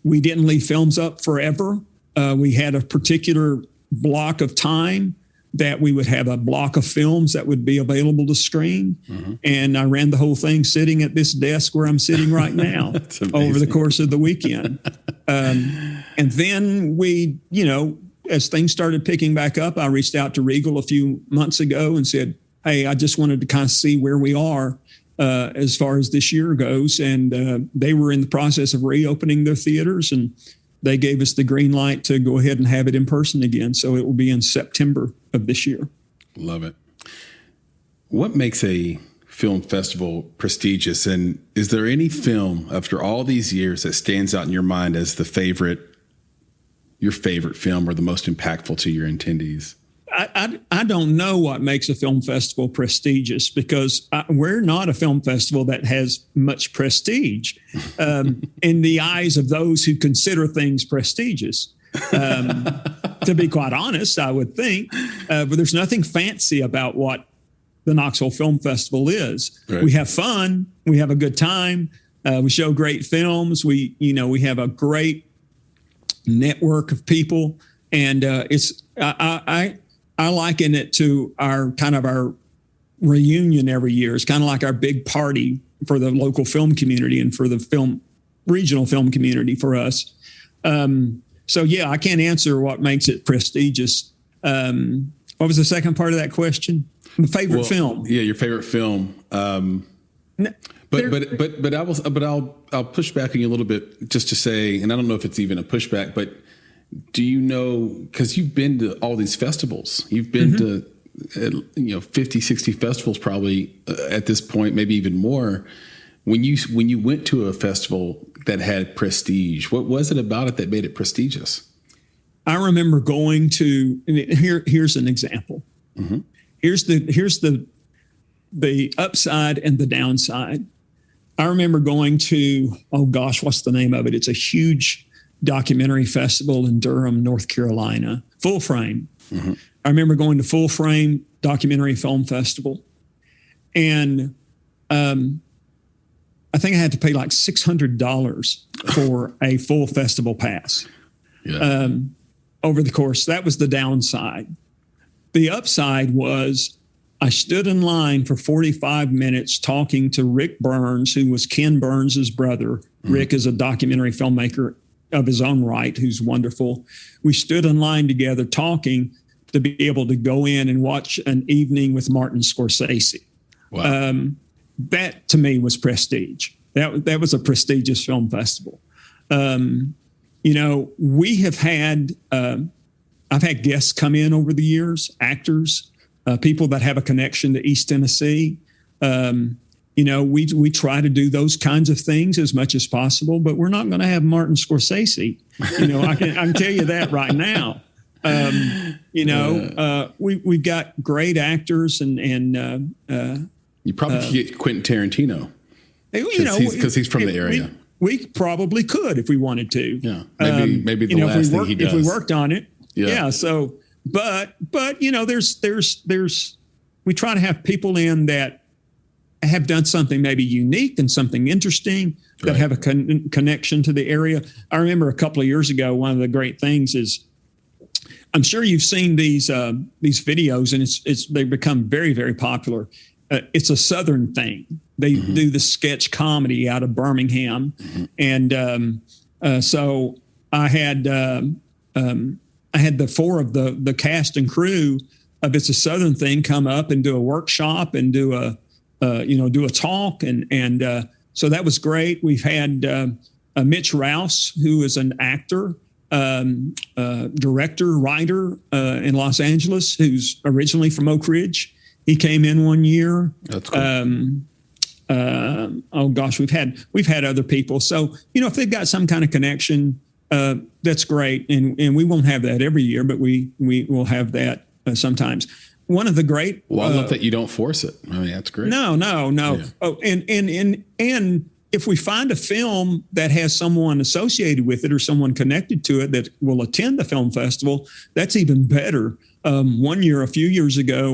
We didn't leave films up forever. We had a particular block of time that we would have a block of films that would be available to screen. Mm-hmm. And I ran the whole thing sitting at this desk where I'm sitting right now over the course of the weekend. And then we, as things started picking back up, I reached out to Regal a few months ago and said, hey, I just wanted to kind of see where we are as far as this year goes. And they were in the process of reopening their theaters, and they gave us the green light to go ahead and have it in person again. So it will be in September of this year. Love it. What makes a film festival prestigious? And is there any film after all these years that stands out in your mind as your favorite film or the most impactful to your attendees? I don't know what makes a film festival prestigious, because we're not a film festival that has much prestige in the eyes of those who consider things prestigious. To be quite honest, I would think, but there's nothing fancy about what the Knoxville Film Festival is. Right. We have fun. We have a good time. We show great films. We have a great network of people, and I liken it to our reunion every year. It's kind of like our big party for the local film community and for the regional film community for us. So yeah, I can't answer what makes it prestigious. What was the second part of that question? The favorite film. Yeah, your favorite film. I'll push back on you a little bit just to say, and I don't know if it's even a pushback, but do you know, because you've been to all these festivals, you've been to 50, 60 festivals probably at this point, maybe even more. When you went to a festival that had prestige, what was it about it that made it prestigious? I remember going to, here's an example. Mm-hmm. Here's the upside and the downside. I remember going to, what's the name of it? It's a huge documentary festival in Durham, North Carolina, Full Frame. Mm-hmm. I remember going to Full Frame Documentary Film Festival, and I think I had to pay like $600 for a full festival pass. Yeah. Over the course. That was the downside. The upside was I stood in line for 45 minutes talking to Rick Burns, who was Ken Burns' brother. Mm-hmm. Rick is a documentary filmmaker of his own right, who's wonderful. We stood in line together talking to be able to go in and watch an evening with Martin Scorsese. Wow. That to me was prestige. That was a prestigious film festival. We have had, I've had guests come in over the years, actors, people that have a connection to East Tennessee. we try to do those kinds of things as much as possible, but we're not going to have Martin Scorsese. I can tell you that right now. We've got great actors and you probably could get Quentin Tarantino because he's from the area. We probably could if we wanted to. Yeah, maybe the last thing he does. If we worked on it. Yeah. So, but there's we try to have people in that have done something maybe unique and something interesting that have a connection to the area. I remember a couple of years ago, one of the great things is, I'm sure you've seen these videos, and they've become very, very popular. It's a Southern thing. They do the sketch comedy out of Birmingham, and so I had the four of the cast and crew of It's a Southern Thing come up and do a workshop and do a talk, and so that was great. We've had Mitch Rouse, who is an actor, director, writer in Los Angeles, who's originally from Oak Ridge. He came in one year. That's cool. Oh gosh, we've had other people. So if they've got some kind of connection, that's great, and we won't have that every year, but we will have that sometimes. One of the great. Well, I love that you don't force it. I mean, that's great. No. Yeah. Oh, and if we find a film that has someone associated with it or someone connected to it that will attend the film festival, that's even better. One year, a few years ago,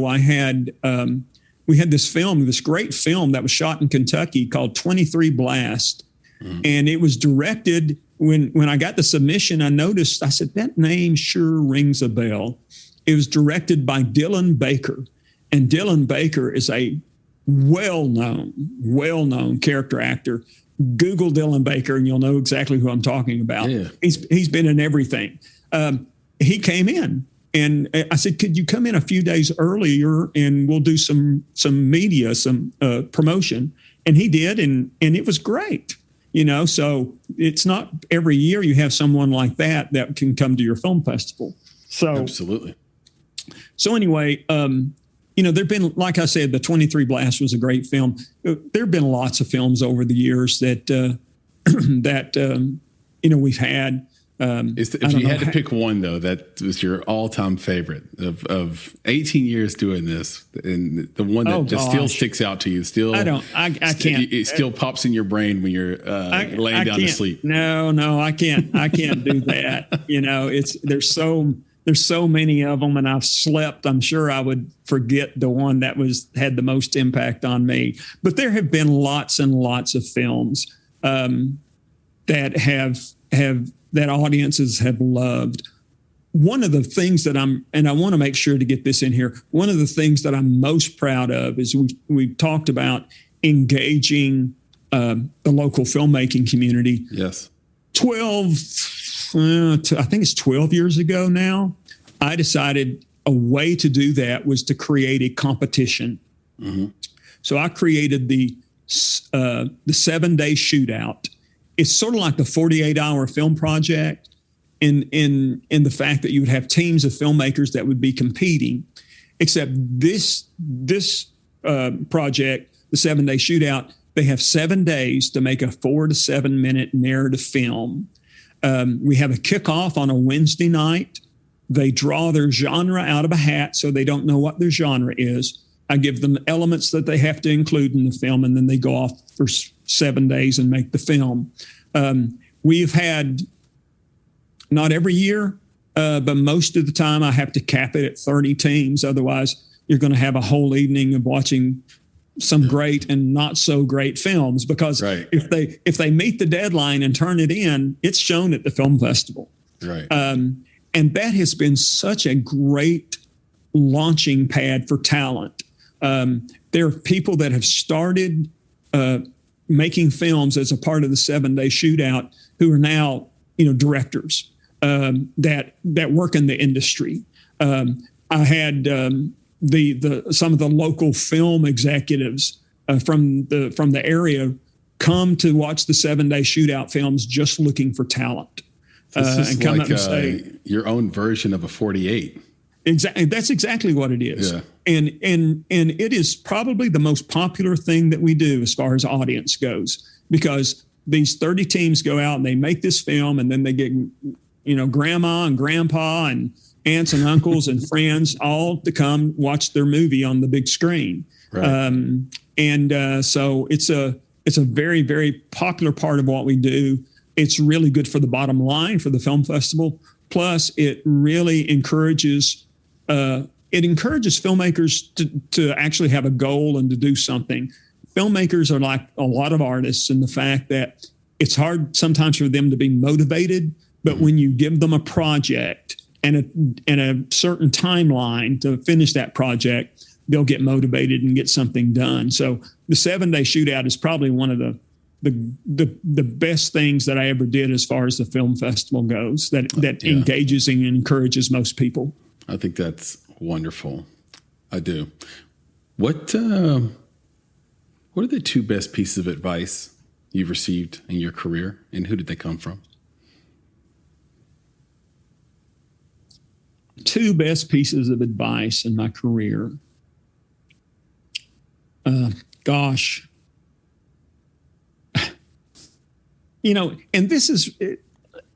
we had this great film that was shot in Kentucky called 23 Blast. And it was directed, when I got the submission, I said, that name sure rings a bell. It was directed by Dylan Baker. And Dylan Baker is a well-known character actor. Google Dylan Baker and you'll know exactly who I'm talking about. Yeah. He's been in everything. He came in and I said, could you come in a few days earlier and we'll do some media, some promotion. And he did. And it was great. So it's not every year you have someone like that can come to your film festival. So absolutely. So anyway, there've been, like I said, the 23 Blast was a great film. There've been lots of films over the years that we've had. If you had to pick one though, that was your all-time favorite of 18 years doing this, and the one that still sticks out to you, I can't. It still pops in your brain when you're laying down to sleep. No, I can't do that. There's so many of them, and I've slept. I'm sure I would forget the one that had the most impact on me. But there have been lots and lots of films that audiences have loved. One of the things that and I want to make sure to get this in here, one of the things that I'm most proud of is we've talked about engaging the local filmmaking community. Yes. I think it's 12 years ago now, I decided a way to do that was to create a competition. Mm-hmm. So I created the 7-day shootout. It's sort of like the 48-hour film project in the fact that you would have teams of filmmakers that would be competing, except this project, the 7-day shootout, they have 7 days to make a 4 to 7 minute narrative film. We have a kickoff on a Wednesday night. They draw their genre out of a hat, so they don't know what their genre is. I give them elements that they have to include in the film, and then they go off for 7 days and make the film. We've had, not every year, but most of the time I have to cap it at 30 teams. Otherwise, you're going to have a whole evening of watching some great and not so great films, because if they meet the deadline and turn it in, it's shown at the film festival. Right. And that has been such a great launching pad for talent. There are people that have started making films as a part of the 7-day shootout who are now, directors that work in the industry. I had some of the local film executives from the area come to watch the 7-day shootout films just looking for talent. This is and come like up and say, your own version of a 48. Exactly. That's exactly what it is. Yeah. And it is probably the most popular thing that we do as far as audience goes, because these 30 teams go out and they make this film, and then they get, grandma and grandpa and aunts and uncles and friends all to come watch their movie on the big screen. Right. So it's a very, very popular part of what we do. It's really good for the bottom line for the film festival. Plus, it really encourages filmmakers to actually have a goal and to do something. Filmmakers are like a lot of artists in the fact that it's hard sometimes for them to be motivated, but when you give them a project and a certain timeline to finish that project, they'll get motivated and get something done. So the 7-day shootout is probably one of the best things that I ever did as far as the film festival goes, that engages and encourages most people. I think that's wonderful. I do. What are the 2 best pieces of advice you've received in your career, and who did they come from? 2 best pieces of advice in my career. Gosh. And this is,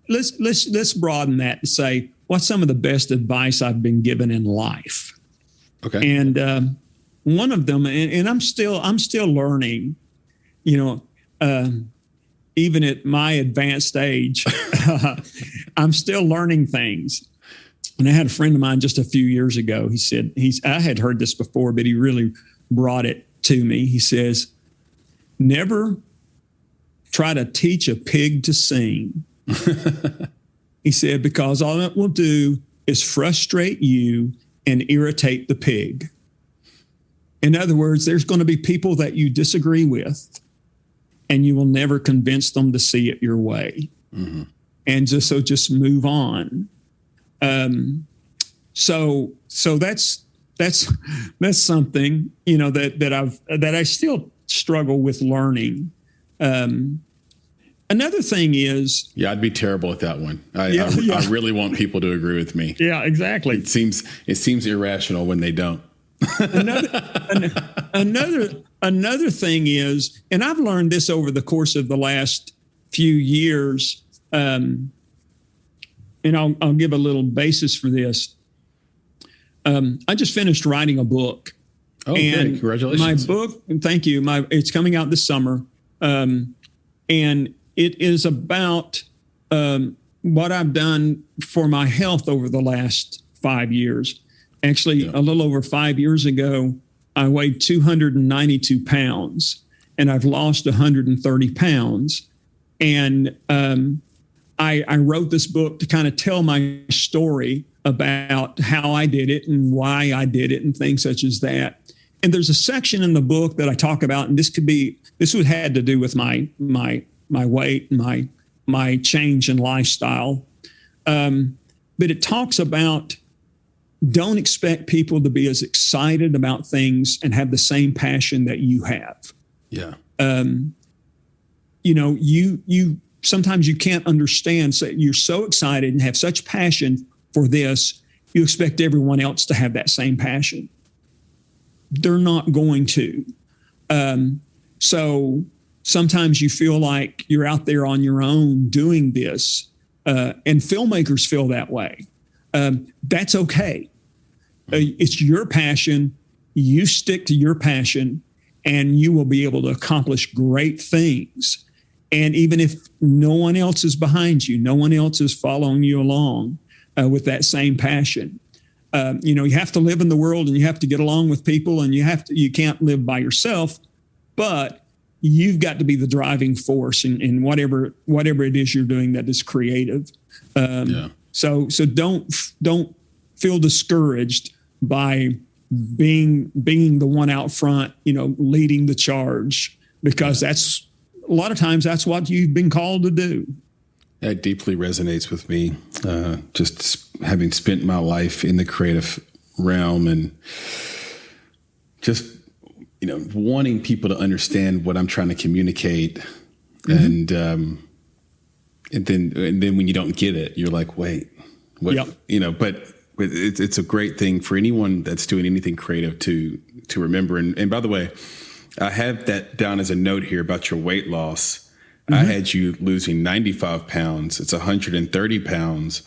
let's broaden that to say, what's some of the best advice I've been given in life? Okay. And one of them, and I'm still learning, even at my advanced age, I'm still learning things. And I had a friend of mine just a few years ago. He said, I had heard this before, but he really brought it to me. He says, never try to teach a pig to sing. He said, because all it will do is frustrate you and irritate the pig. In other words, there's going to be people that you disagree with, and you will never convince them to see it your way. Mm-hmm. And just move on. So that's something, that I still struggle with learning. Another thing is... Yeah, I'd be terrible at that one. I really want people to agree with me. Yeah, exactly. It seems irrational when they don't. Another thing is, and I've learned this over the course of the last few years, and I'll give a little basis for this. I just finished writing a book. Oh, and congratulations. My book, thank you. It's coming out this summer. And it is about what I've done for my health over the last 5 years. Actually, a little over 5 years ago, I weighed 292 pounds, and I've lost 130 pounds. And I wrote this book to kind of tell my story about how I did it and why I did it and things such as that. And there's a section in the book that I talk about, and this would had to do with my weight and my change in lifestyle. But it talks about, don't expect people to be as excited about things and have the same passion that you have. Yeah. You sometimes you can't understand. So you're so excited and have such passion for this, you expect everyone else to have that same passion. They're not going to. So sometimes you feel like you're out there on your own doing this, and filmmakers feel that way. That's okay. It's your passion. You stick to your passion, and you will be able to accomplish great things. And even if no one else is behind you, no one else is following you along with that same passion. You have to live in the world, and you have to get along with people, and you can't live by yourself, but you've got to be the driving force in whatever it is you're doing that is creative. So don't feel discouraged by being the one out front, leading the charge, because that's a lot of times that's what you've been called to do. That deeply resonates with me. Just having spent my life in the creative realm and just, wanting people to understand what I'm trying to communicate. Mm-hmm. And then when you don't get it, you're like, wait, what, yep. But it's a great thing for anyone that's doing anything creative to remember. And by the way, I have that down as a note here about your weight loss. I had you losing 95 pounds. It's 130 pounds.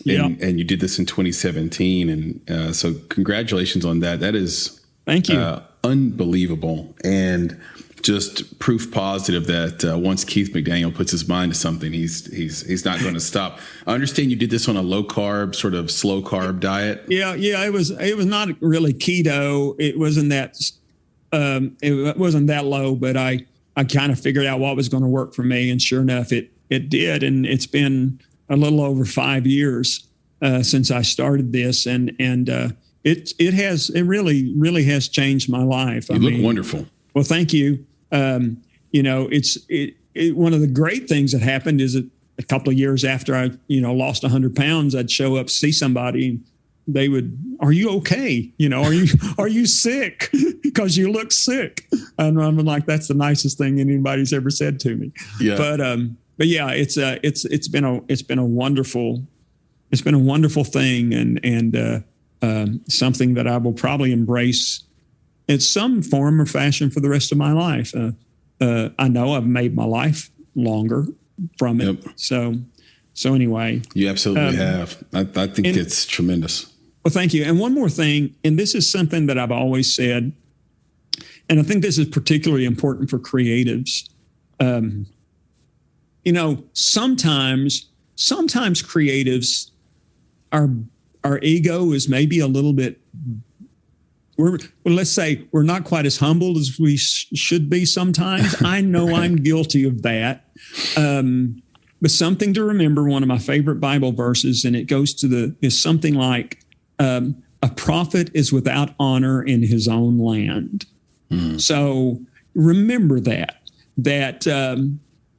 And you did this in 2017. And so congratulations on that. That is thank you. Unbelievable. And just proof positive that once Keith McDaniel puts his mind to something, he's not going to stop. I understand you did this on a low carb, sort of slow carb diet. Yeah. It was not really keto. It wasn't that low, but I kind of figured out what was going to work for me, and sure enough, it did. And it's been a little over 5 years since I started this, and it really has changed my life. You look wonderful. Well, thank you. One of the great things that happened is that a couple of years after I lost 100 pounds, I'd show up, see somebody, and they would, "Are you okay? Are you sick? Because you look sick." And I'm like, that's the nicest thing anybody's ever said to me. Yeah. But yeah, it's been a wonderful thing, and something that I will probably embrace in some form or fashion for the rest of my life. I know I've made my life longer from it. Yep. So anyway, you absolutely have. I think it's tremendous. Well, thank you. And one more thing, and this is something that I've always said, and I think this is particularly important for creatives. Sometimes creatives, our ego is maybe a little bit, let's say we're not quite as humble as we should be sometimes. I know I'm guilty of that. But something to remember, one of my favorite Bible verses, and it goes is something like, a prophet is without honor in his own land. So remember that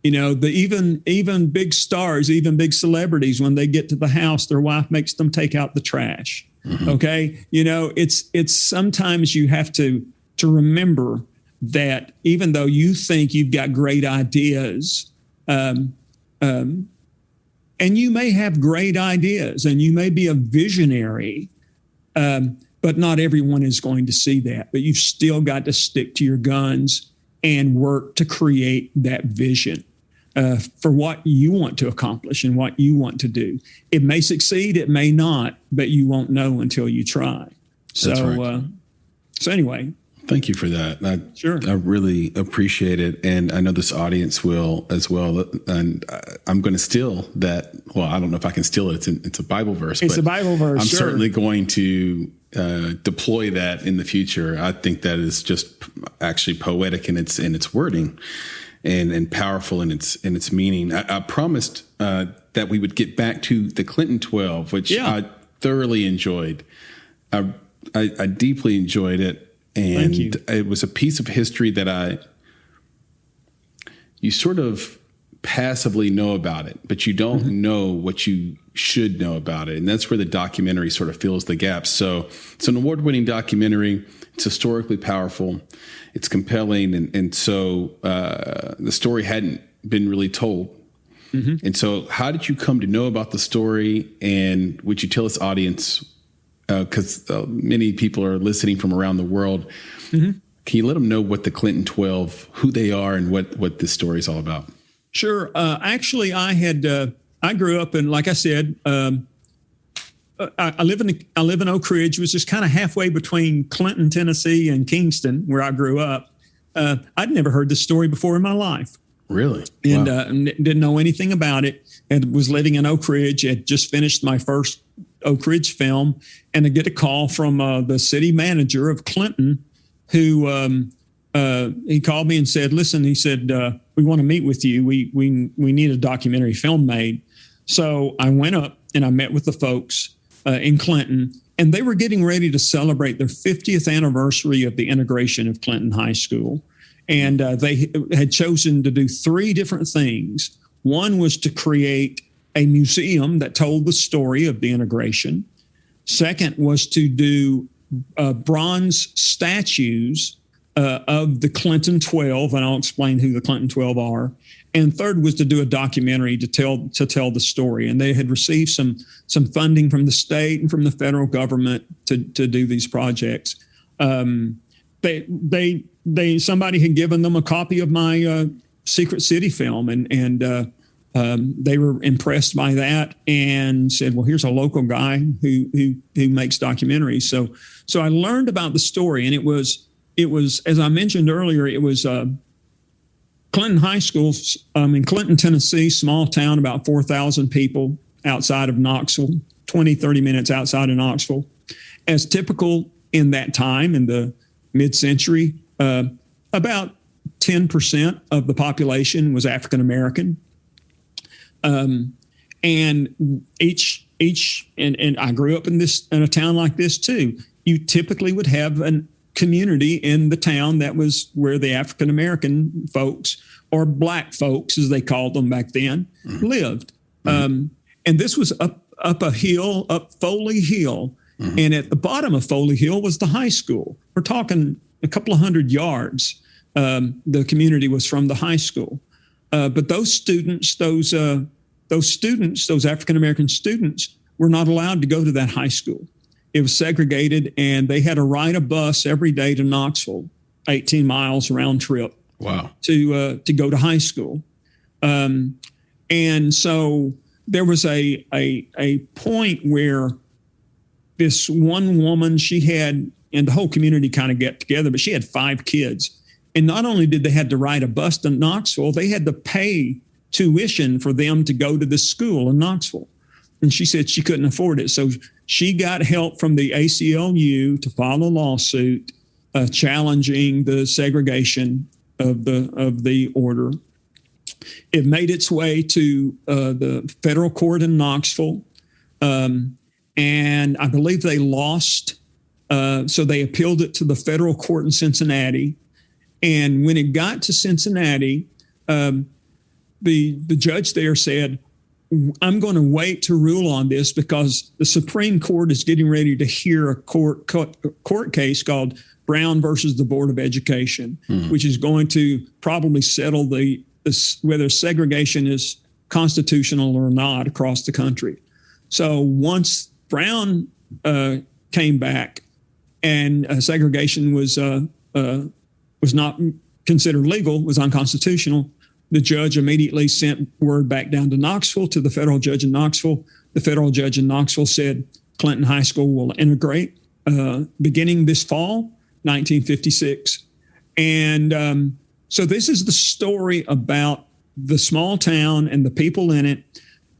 even big stars, even big celebrities, when they get to the house, their wife makes them take out the trash. Okay. It's sometimes you have to remember that even though you think you've got great ideas, and you may have great ideas and you may be a visionary, but not everyone is going to see that. But you've still got to stick to your guns and work to create that vision for what you want to accomplish and what you want to do. It may succeed, it may not, but you won't know until you try. That's right. So anyway. Thank you for that. Sure. I really appreciate it. And I know this audience will as well. And I'm going to steal that. Well, I don't know if I can steal it. It's a Bible verse. It's a Bible verse. I'm sure. certainly going to deploy that in the future. I think that is just actually poetic in its wording and powerful in its meaning. I promised that we would get back to the Clinton 12, which I thoroughly enjoyed. I deeply enjoyed it. And it was a piece of history that you sort of passively know about it, but you don't know what you should know about it. And that's where the documentary sort of fills the gaps. So it's an award-winning documentary. It's historically powerful. It's compelling. And so the story hadn't been really told. And so how did you come to know about the story? And would you tell this audience, because many people are listening from around the world. Can you let them know what the Clinton 12, who they are, and what this story is all about? Sure. Actually, I grew up in, like I said, I live in Oak Ridge, which is kind of halfway between Clinton, Tennessee, and Kingston, where I grew up. I'd never heard this story before in my life. Really? And Wow. Didn't know anything about it, and was living in Oak Ridge. Had just finished my first Oak Ridge film, and I get a call from the city manager of Clinton, who he called me and said, "Listen," he said, "we want to meet with you. We need a documentary film made." So I went up and I met with the folks in Clinton, and they were getting ready to celebrate their 50th anniversary of the integration of Clinton High School. And they had chosen to do 3 different things. One was to create a museum that told the story of the integration. Second was to do bronze statues of the Clinton 12, and I'll explain who the Clinton 12 are. And third was to do a documentary to tell the story. And they had received some funding from the state and from the federal government to do these projects. Somebody had given them a copy of my Secret City film, and they were impressed by that and said, "Well, here's a local guy who makes documentaries." So I learned about the story, and it was as I mentioned earlier, it was Clinton High School in Clinton, Tennessee, small town, about 4,000 people outside of Knoxville, 20-30 minutes outside of Knoxville. As typical in that time, in the mid-century, about 10% of the population was African American. And I grew up in a town like this too. You typically would have a community in the town that was where the African American folks, or black folks as they called them back then, lived. And this was up a hill, up Foley Hill. And at the bottom of Foley Hill was the high school. We're talking a couple of 100 yards. The community was from the high school. But those African-American students were not allowed to go to that high school. It was segregated, and they had to ride a bus every day to Knoxville, 18 miles round trip. Wow. To go to high school. And so there was a point where this one woman, she had, and the whole community kind of got together, but she had 5 kids. And not only did they have to ride a bus to Knoxville, they had to pay tuition for them to go to this school in Knoxville. And she said she couldn't afford it. So she got help from the ACLU to file a lawsuit challenging the segregation of the order. It made its way to the federal court in Knoxville. And I believe they lost. So they appealed it to the federal court in Cincinnati. And when it got to Cincinnati, the judge there said, "I'm going to wait to rule on this because the Supreme Court is getting ready to hear a court case called Brown versus the Board of Education, which is going to probably settle whether segregation is constitutional or not across the country." So once Brown came back and segregation was not considered legal, was unconstitutional, the judge immediately sent word back down to Knoxville to the federal judge in Knoxville. The federal judge in Knoxville said Clinton High School will integrate beginning this fall, 1956. And so this is the story about the small town and the people in it.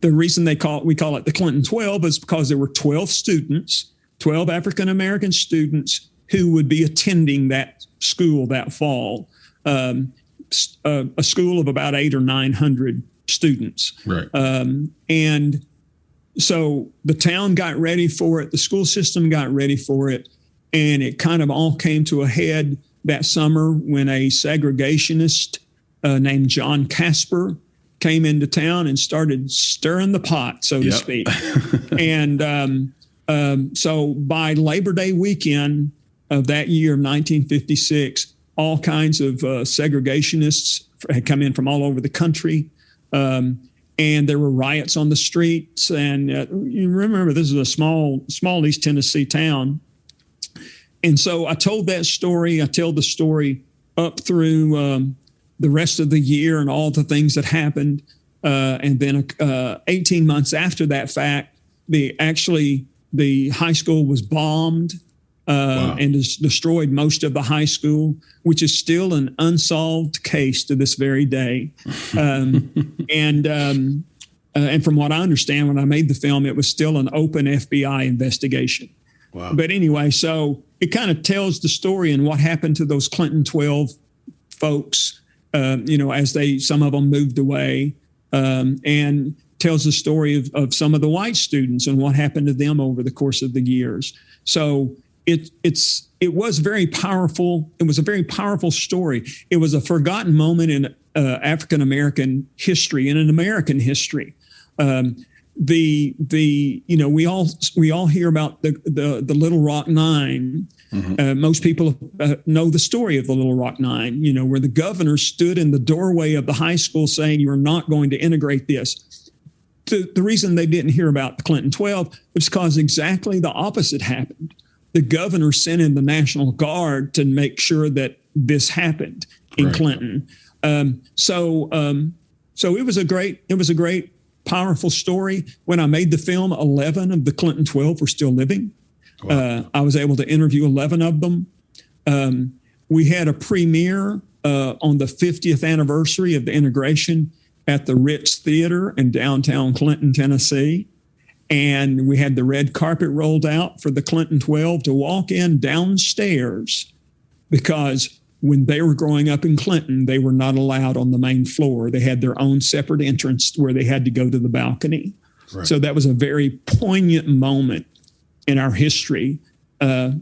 The reason we call it the Clinton 12 is because there were 12 students, 12 African-American students who would be attending that school that fall. A school of about 800 or 900 students. Right. And so the town got ready for it. The school system got ready for it. And it kind of all came to a head that summer when a segregationist named John Casper came into town and started stirring the pot, so to speak. And so by Labor Day weekend of that year of 1956, all kinds of segregationists had come in from all over the country. And there were riots on the streets. And you remember, this is a small East Tennessee town. And so I told that story. I tell the story up through the rest of the year and all the things that happened. And then 18 months after that fact, the high school was bombed. Wow. And has destroyed most of the high school, which is still an unsolved case to this very day. And from what I understand, when I made the film, it was still an open FBI investigation. Wow. But anyway, so it kind of tells the story and what happened to those Clinton 12 folks, as some of them moved away, and tells the story of some of the white students and what happened to them over the course of the years. So it was very powerful. It was a very powerful story. It was a forgotten moment in African American history and in American history. we all hear about the Little Rock Nine. Mm-hmm. Most people know the story of the Little Rock Nine, where the governor stood in the doorway of the high school saying, "You are not going to integrate this." The reason they didn't hear about the Clinton 12 was because exactly the opposite happened. The governor sent in the National Guard to make sure that this happened in Clinton. So it was a great, powerful story. When I made the film, 11 of the Clinton 12 were still living. Wow. I was able to interview 11 of them. We had a premiere on the 50th anniversary of the integration at the Ritz Theater in downtown Clinton, Tennessee. And we had the red carpet rolled out for the Clinton 12 to walk in downstairs, because when they were growing up in Clinton, they were not allowed on the main floor. They had their own separate entrance where they had to go to the balcony. Right. So that was a very poignant moment in our history. It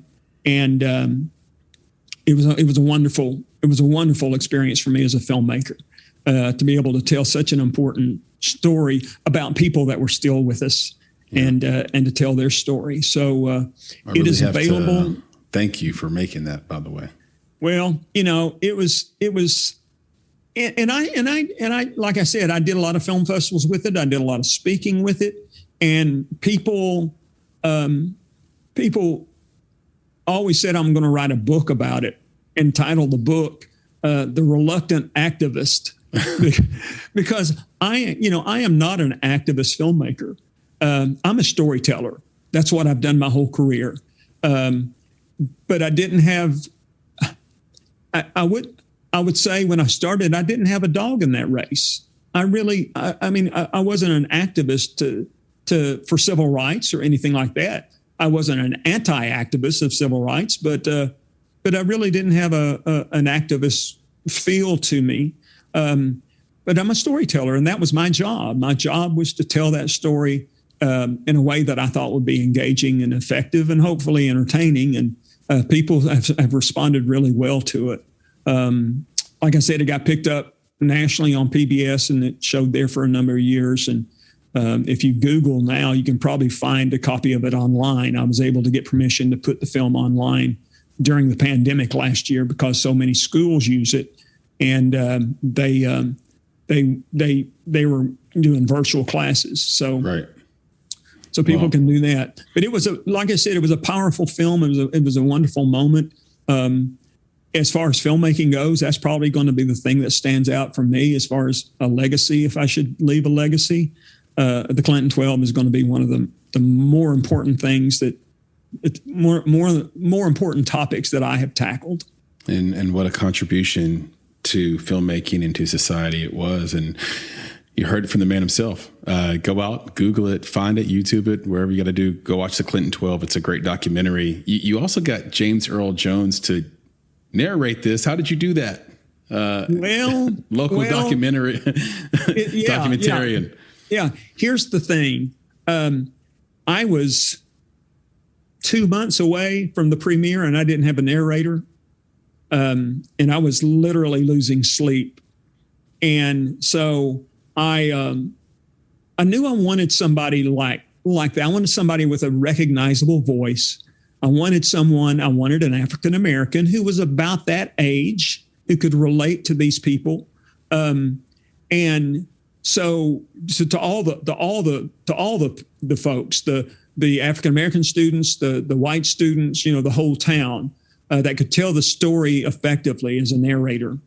was a wonderful experience for me as a filmmaker, to be able to tell such an important story about people that were still with us. Yeah. And to tell their story. So it is available. Thank you for making that, by the way. Well, it was, and I, like I said, I did a lot of film festivals with it. I did a lot of speaking with it, and people always said I'm going to write a book about it, entitled the book, "The Reluctant Activist," because I am not an activist filmmaker. I'm a storyteller. That's what I've done my whole career. But I didn't have, I would say when I started, I didn't have a dog in that race. I wasn't an activist for civil rights or anything like that. I wasn't an anti-activist of civil rights, but I really didn't have an activist feel to me. But I'm a storyteller, and that was my job. My job was to tell that story in a way that I thought would be engaging and effective and hopefully entertaining. And people have responded really well to it. Like I said, it got picked up nationally on PBS, and it showed there for a number of years. And if you Google now, you can probably find a copy of it online. I was able to get permission to put the film online during the pandemic last year because so many schools use it. And they were doing virtual classes. So people can do that. But it was like I said, it was a powerful film. It was a wonderful moment. As far as filmmaking goes, that's probably going to be the thing that stands out for me as far as a legacy. If I should leave a legacy, the Clinton 12 is going to be one of the more important things more important topics that I have tackled. And what a contribution to filmmaking and to society it was. And you heard it from the man himself. Go out, Google it, find it, YouTube it, wherever you got to do. Go watch the Clinton 12. It's a great documentary. You also got James Earl Jones to narrate this. How did you do that? Local documentary, documentarian. Yeah. Here's the thing. I was 2 months away from the premiere, and I didn't have a narrator. And I was literally losing sleep. And so I knew I wanted somebody like that. I wanted somebody with a recognizable voice. I wanted an African-American who was about that age, who could relate to these people. And so to all the folks, the African-American students, the white students, the whole town, that could tell the story effectively as a narrator.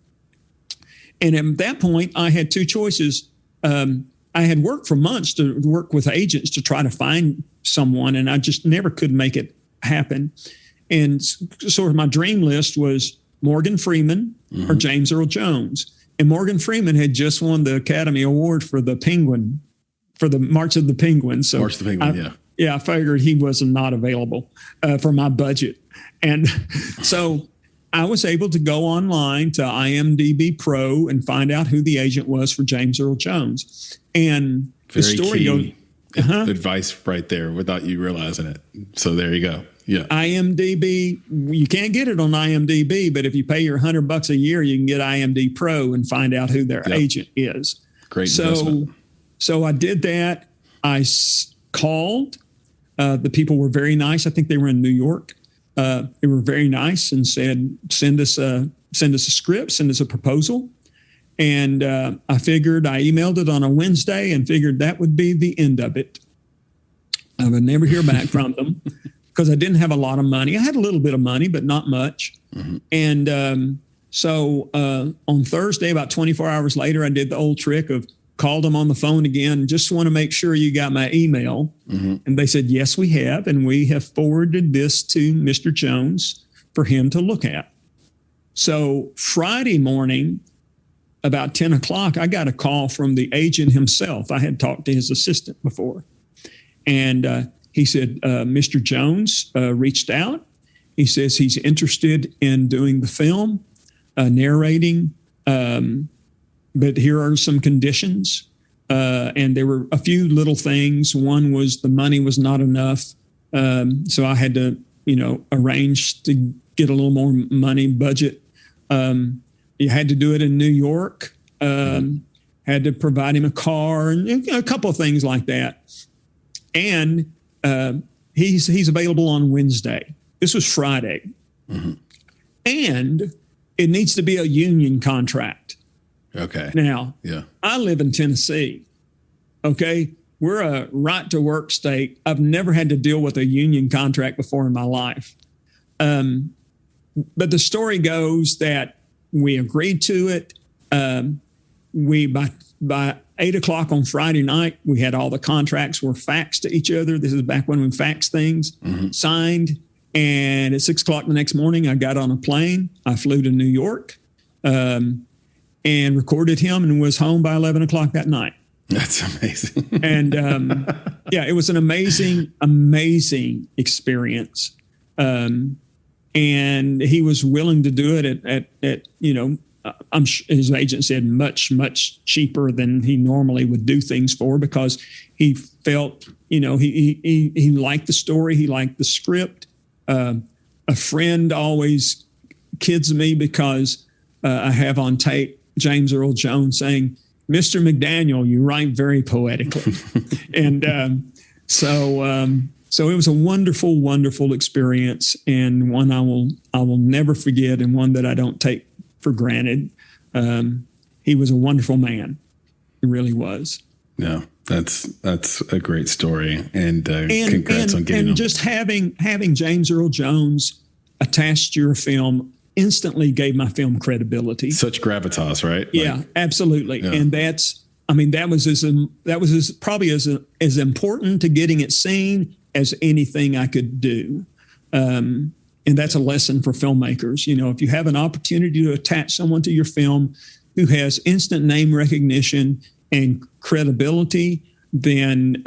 And at that point, I had two choices. I had worked for months to work with agents to try to find someone, and I just never could make it happen. And sort of my dream list was Morgan Freeman or James Earl Jones. And Morgan Freeman had just won the Academy Award for the Penguin, for the March of the Penguin. So March of the Penguin, yeah, I figured he was not available for my budget. And so I was able to go online to IMDb Pro and find out who the agent was for James Earl Jones. And very the story key advice right there without you realizing it. So there you go. Yeah. IMDb, you can't get it on IMDb, but if you pay your $100 a year, you can get IMDb Pro and find out who their agent is. Great investment. So I did that. called. The people were very nice. I think they were in New York. They were very nice and said, send us a script, send us a proposal. And I emailed it on a Wednesday and figured that would be the end of it. I would never hear back from them because I didn't have a lot of money. I had a little bit of money, but not much. Mm-hmm. And so on Thursday, about 24 hours later, I did the old trick of called them on the phone again. Just want to make sure you got my email. Mm-hmm. And they said, yes, we have. And we have forwarded this to Mr. Jones for him to look at. So Friday morning, about 10 o'clock, I got a call from the agent himself. I had talked to his assistant before. And he said, Mr. Jones reached out. He says he's interested in doing the film, narrating, but here are some conditions. And there were a few little things. One was the money was not enough. So I had to, arrange to get a little more money budget. You had to do it in New York, had to provide him a car and a couple of things like that. And he's available on Wednesday. This was Friday. Mm-hmm. And it needs to be a union contract. Okay. Now, I live in Tennessee. Okay. We're a right to work state. I've never had to deal with a union contract before in my life. But the story goes that we agreed to it. By 8 o'clock on Friday night, we had all the contracts were faxed to each other. This is back when we faxed things, signed. And at 6 o'clock the next morning, I got on a plane. I flew to New York and recorded him and was home by 11 o'clock that night. That's amazing. And it was an amazing, amazing experience. And he was willing to do it at his agent said much, much cheaper than he normally would do things for, because he felt, he liked the story. He liked the script. A friend always kids me because I have on tape James Earl Jones saying, Mr. McDaniel, you write very poetically. And so it was a wonderful, wonderful experience, and one I will never forget, and one that I don't take for granted. He was a wonderful man. He really was. No, that's a great story, and congrats on getting him. And just having James Earl Jones attached to your film instantly gave my film credibility. Such gravitas, right? Yeah, absolutely. Yeah. And that was probably as important to getting it seen as anything I could do. And that's a lesson for filmmakers. If you have an opportunity to attach someone to your film who has instant name recognition and credibility, then,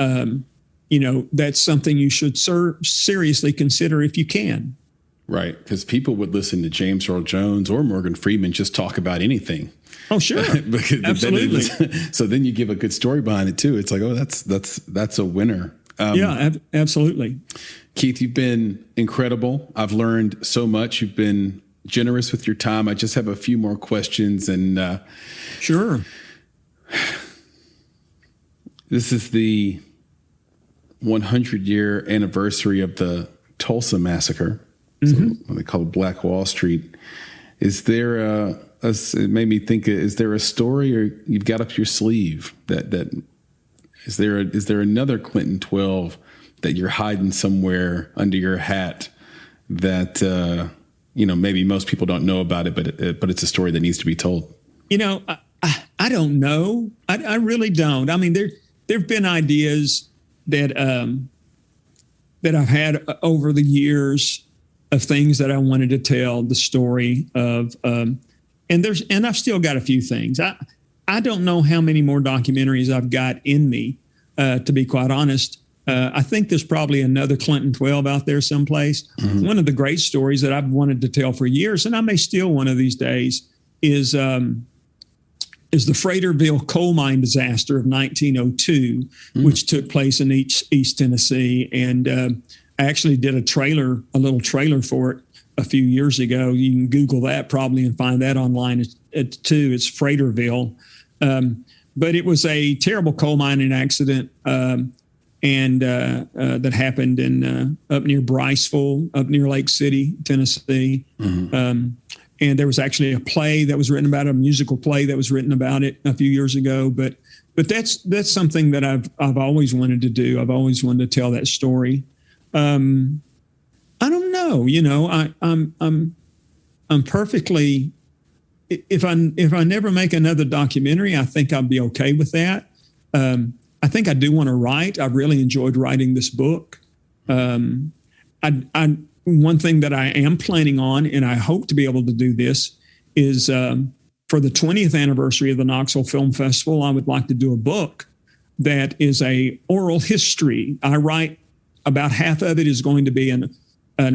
that's something you should seriously consider if you can. Right. Because people would listen to James Earl Jones or Morgan Freeman just talk about anything. Oh, sure. Absolutely. So then you give a good story behind it too. It's like, oh, that's a winner. Absolutely. Keith, you've been incredible. I've learned so much. You've been generous with your time. I just have a few more questions. And sure. This is the 100-year anniversary of the Tulsa Massacre. Mm-hmm. So what they call Black Wall Street. Is there it made me think, is there a story or you've got up your sleeve that is there another Clinton 12 that you're hiding somewhere under your hat that, maybe most people don't know about it, but it's a story that needs to be told? I don't know. I really don't. I mean, there've been ideas that I've had over the years of things that I wanted to tell the story of, and I've still got a few things. I don't know how many more documentaries I've got in me, to be quite honest. I think there's probably another Clinton 12 out there someplace. Mm-hmm. One of the great stories that I've wanted to tell for years, and I may steal one of these days, is the Freighterville coal mine disaster of 1902, which took place in East Tennessee. And I actually did a little trailer for it a few years ago. You can Google that probably and find that online too. It's Freighterville. But it was a terrible coal mining accident, and that happened in up near Briceville, up near Lake City, Tennessee. Mm-hmm. And there was actually a play that was written about it, a musical play that was written about it a few years ago. But that's something that I've always wanted to do. I've always wanted to tell that story. I don't know. I'm perfectly. If I never make another documentary, I think I'll be okay with that. I think I do want to write. I've really enjoyed writing this book. One thing that I am planning on, and I hope to be able to do this, is for the 20th anniversary of the Knoxville Film Festival, I would like to do a book that is a oral history. I write about half of it is going to be an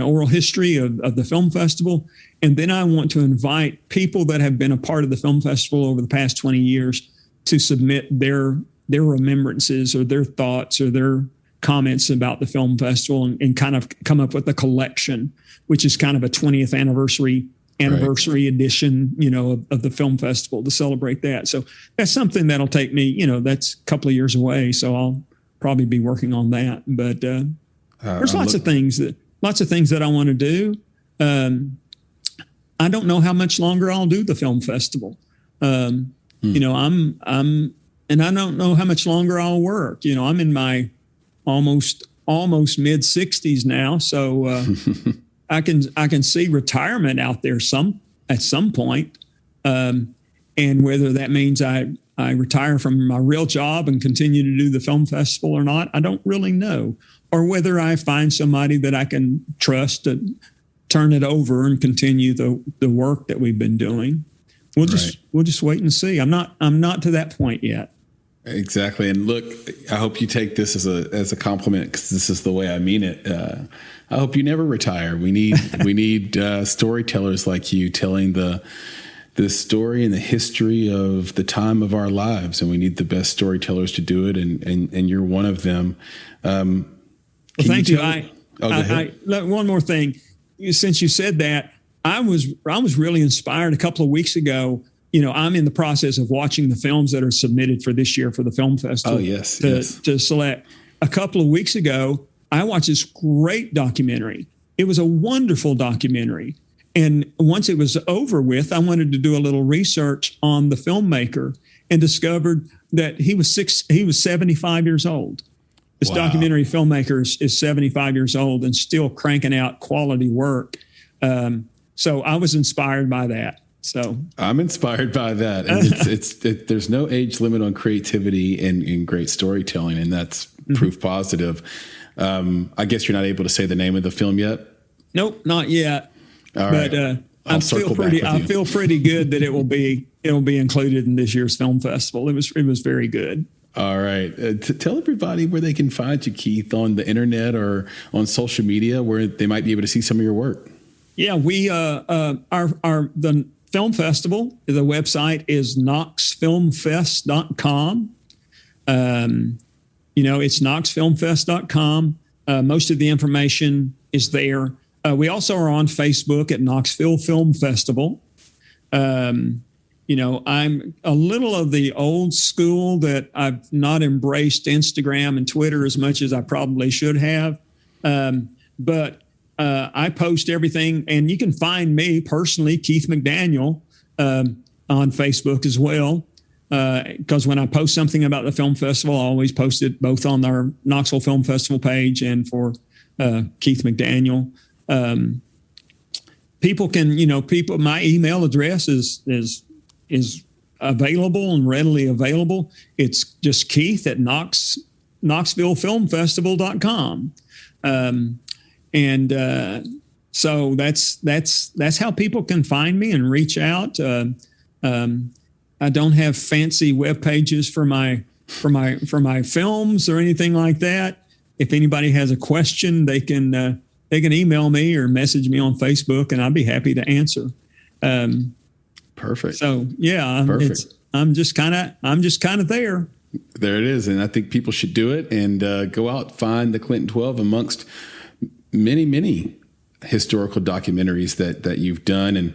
oral history of the film festival. And then I want to invite people that have been a part of the film festival over the past 20 years to submit their remembrances or their thoughts or their comments about the film festival and kind of come up with a collection, which is kind of a 20th anniversary right. edition, of the film festival to celebrate that. So that's something that'll take me, that's a couple of years away. So I'll probably be working on that. But there's lots of things that I want to do. I don't know how much longer I'll do the film festival. And I don't know how much longer I'll work. I'm in my almost mid 60s now. So I can see retirement out there at some point. And whether that means I retire from my real job and continue to do the film festival or not, I don't really know. Or whether I find somebody that I can trust to turn it over and continue the work that we've been doing. We'll just wait and see. I'm not to that point yet. Exactly. And look, I hope you take this as a compliment, because this is the way I mean it. I hope you never retire. We need storytellers like you telling the story and the history of the time of our lives, and we need the best storytellers to do it. And you're one of them. Well, thank you. One more thing. Since you said that, I was really inspired a couple of weeks ago. I'm in the process of watching the films that are submitted for this year for the film festival. Oh, yes. To select. A couple of weeks ago, I watched this great documentary. It was a wonderful documentary. And once it was over with, I wanted to do a little research on the filmmaker and discovered that he was 75 years old. This documentary filmmaker is 75 years old and still cranking out quality work. So I was inspired by that. So I'm inspired by that. And there's no age limit on creativity and great storytelling. And that's proof positive. I guess you're not able to say the name of the film yet? Nope, not yet. All right. But I feel pretty good that it will be included in this year's film festival. It was very good. All right. Tell everybody where they can find you, Keith, on the internet or on social media, where they might be able to see some of your work. Yeah, we the film festival, the website is knoxfilmfest.com. It's knoxfilmfest.com. Most of the information is there. We also are on Facebook at Knoxville Film Festival. I'm a little of the old school that I've not embraced Instagram and Twitter as much as I probably should have. But I post everything, and you can find me personally, Keith McDaniel, on Facebook as well. Because when I post something about the film festival, I always post it both on our Knoxville Film Festival page and for Keith McDaniel. People can, my email address is available and readily available. It's just Keith at knoxvillefilmfestival.com. So that's how people can find me and reach out. I don't have fancy web pages for my films or anything like that. If anybody has a question, they can email me or message me on Facebook, and I'd be happy to answer. Perfect. So yeah, perfect. I'm just kind of there. There it is, and I think people should do it and go out, find the Clinton 12 amongst many historical documentaries that you've done. And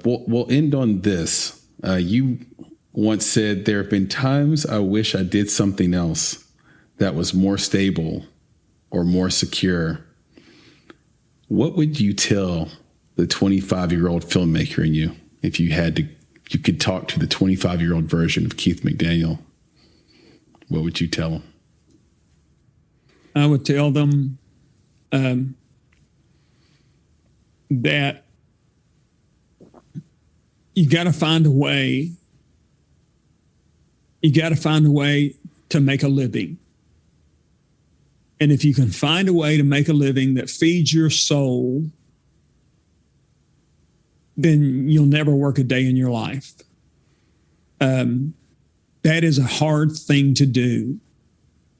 we'll end on this. You once said, "There have been times I wish I did something else that was more stable or more secure." What would you tell the 25-year-old filmmaker in you if you could talk to the 25-year-old version of Keith McDaniel? What would you tell them? I would tell them that you got to find a way. You got to find a way to make a living. And if you can find a way to make a living that feeds your soul, then you'll never work a day in your life. That is a hard thing to do.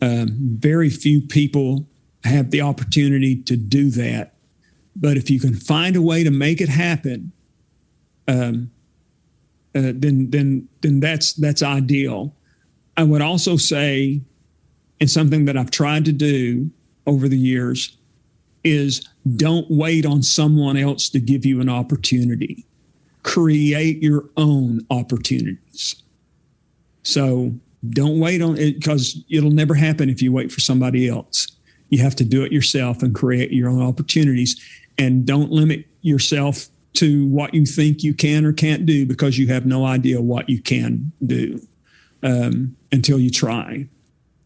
Very few people have the opportunity to do that. But if you can find a way to make it happen, then that's ideal. I would also say, and something that I've tried to do over the years, is don't wait on someone else to give you an opportunity. Create your own opportunities. So don't wait on it, because it'll never happen if you wait for somebody else. You have to do it yourself and create your own opportunities. And don't limit yourself to what you think you can or can't do, because you have no idea what you can do until you try.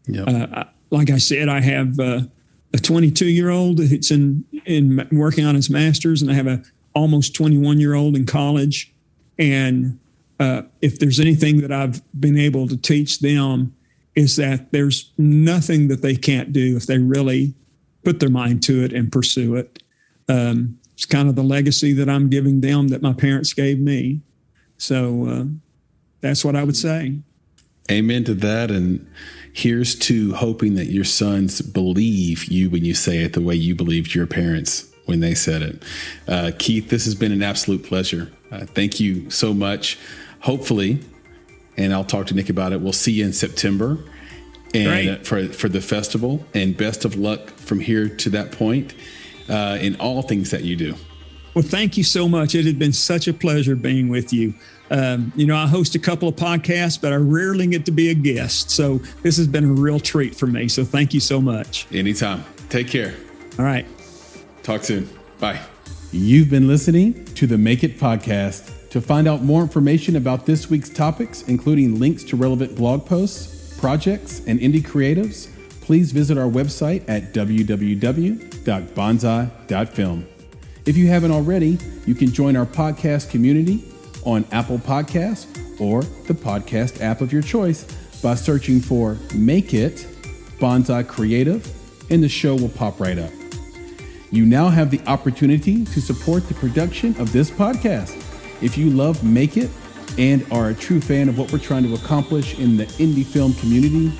Yep. Like I said, I have a 22-year-old that's in working on his master's, and I have a almost 21-year-old in college. And if there's anything that I've been able to teach them, is that there's nothing that they can't do if they really put their mind to it and pursue it. It's kind of the legacy that I'm giving them that my parents gave me. So that's what I would say. Amen to that. And here's to hoping that your sons believe you when you say it the way you believed your parents when they said it. Keith, this has been an absolute pleasure. Thank you so much. Hopefully, and I'll talk to Nick about it, we'll see you in September and for the festival. And best of luck from here to that point in all things that you do. Well, thank you so much. It has been such a pleasure being with you. I host a couple of podcasts, but I rarely get to be a guest. So this has been a real treat for me. So thank you so much. Anytime. Take care. All right. Talk soon. Bye. You've been listening to the Make It podcast. To find out more information about this week's topics, including links to relevant blog posts, projects, and indie creatives, please visit our website at www.bonsai.film. If you haven't already, you can join our podcast community on Apple Podcasts or the podcast app of your choice by searching for Make It Bonsai Creative, and the show will pop right up. You now have the opportunity to support the production of this podcast. If you love Make It and are a true fan of what we're trying to accomplish in the indie film community,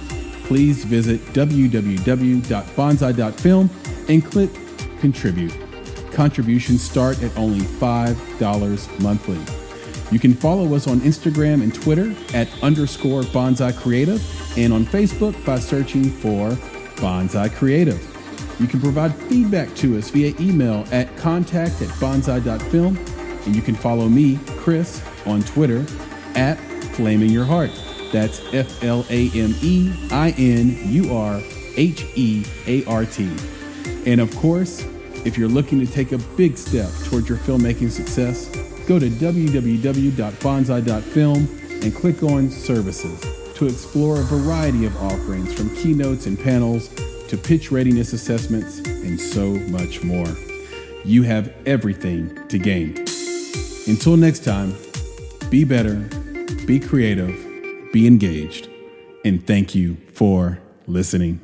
please visit www.bonsai.film and click Contribute. Contributions start at only $5 monthly. You can follow us on Instagram and Twitter at _Bonsai Creative, and on Facebook by searching for Bonsai Creative. You can provide feedback to us via email at contact@bonsai.film, and you can follow me, Chris, on Twitter at FlamingYourHeart. That's FlamingYurHeart. And of course, if you're looking to take a big step towards your filmmaking success, go to www.bonsai.film and click on Services to explore a variety of offerings, from keynotes and panels to pitch readiness assessments and so much more. You have everything to gain. Until next time, be better, be creative, be engaged, and thank you for listening.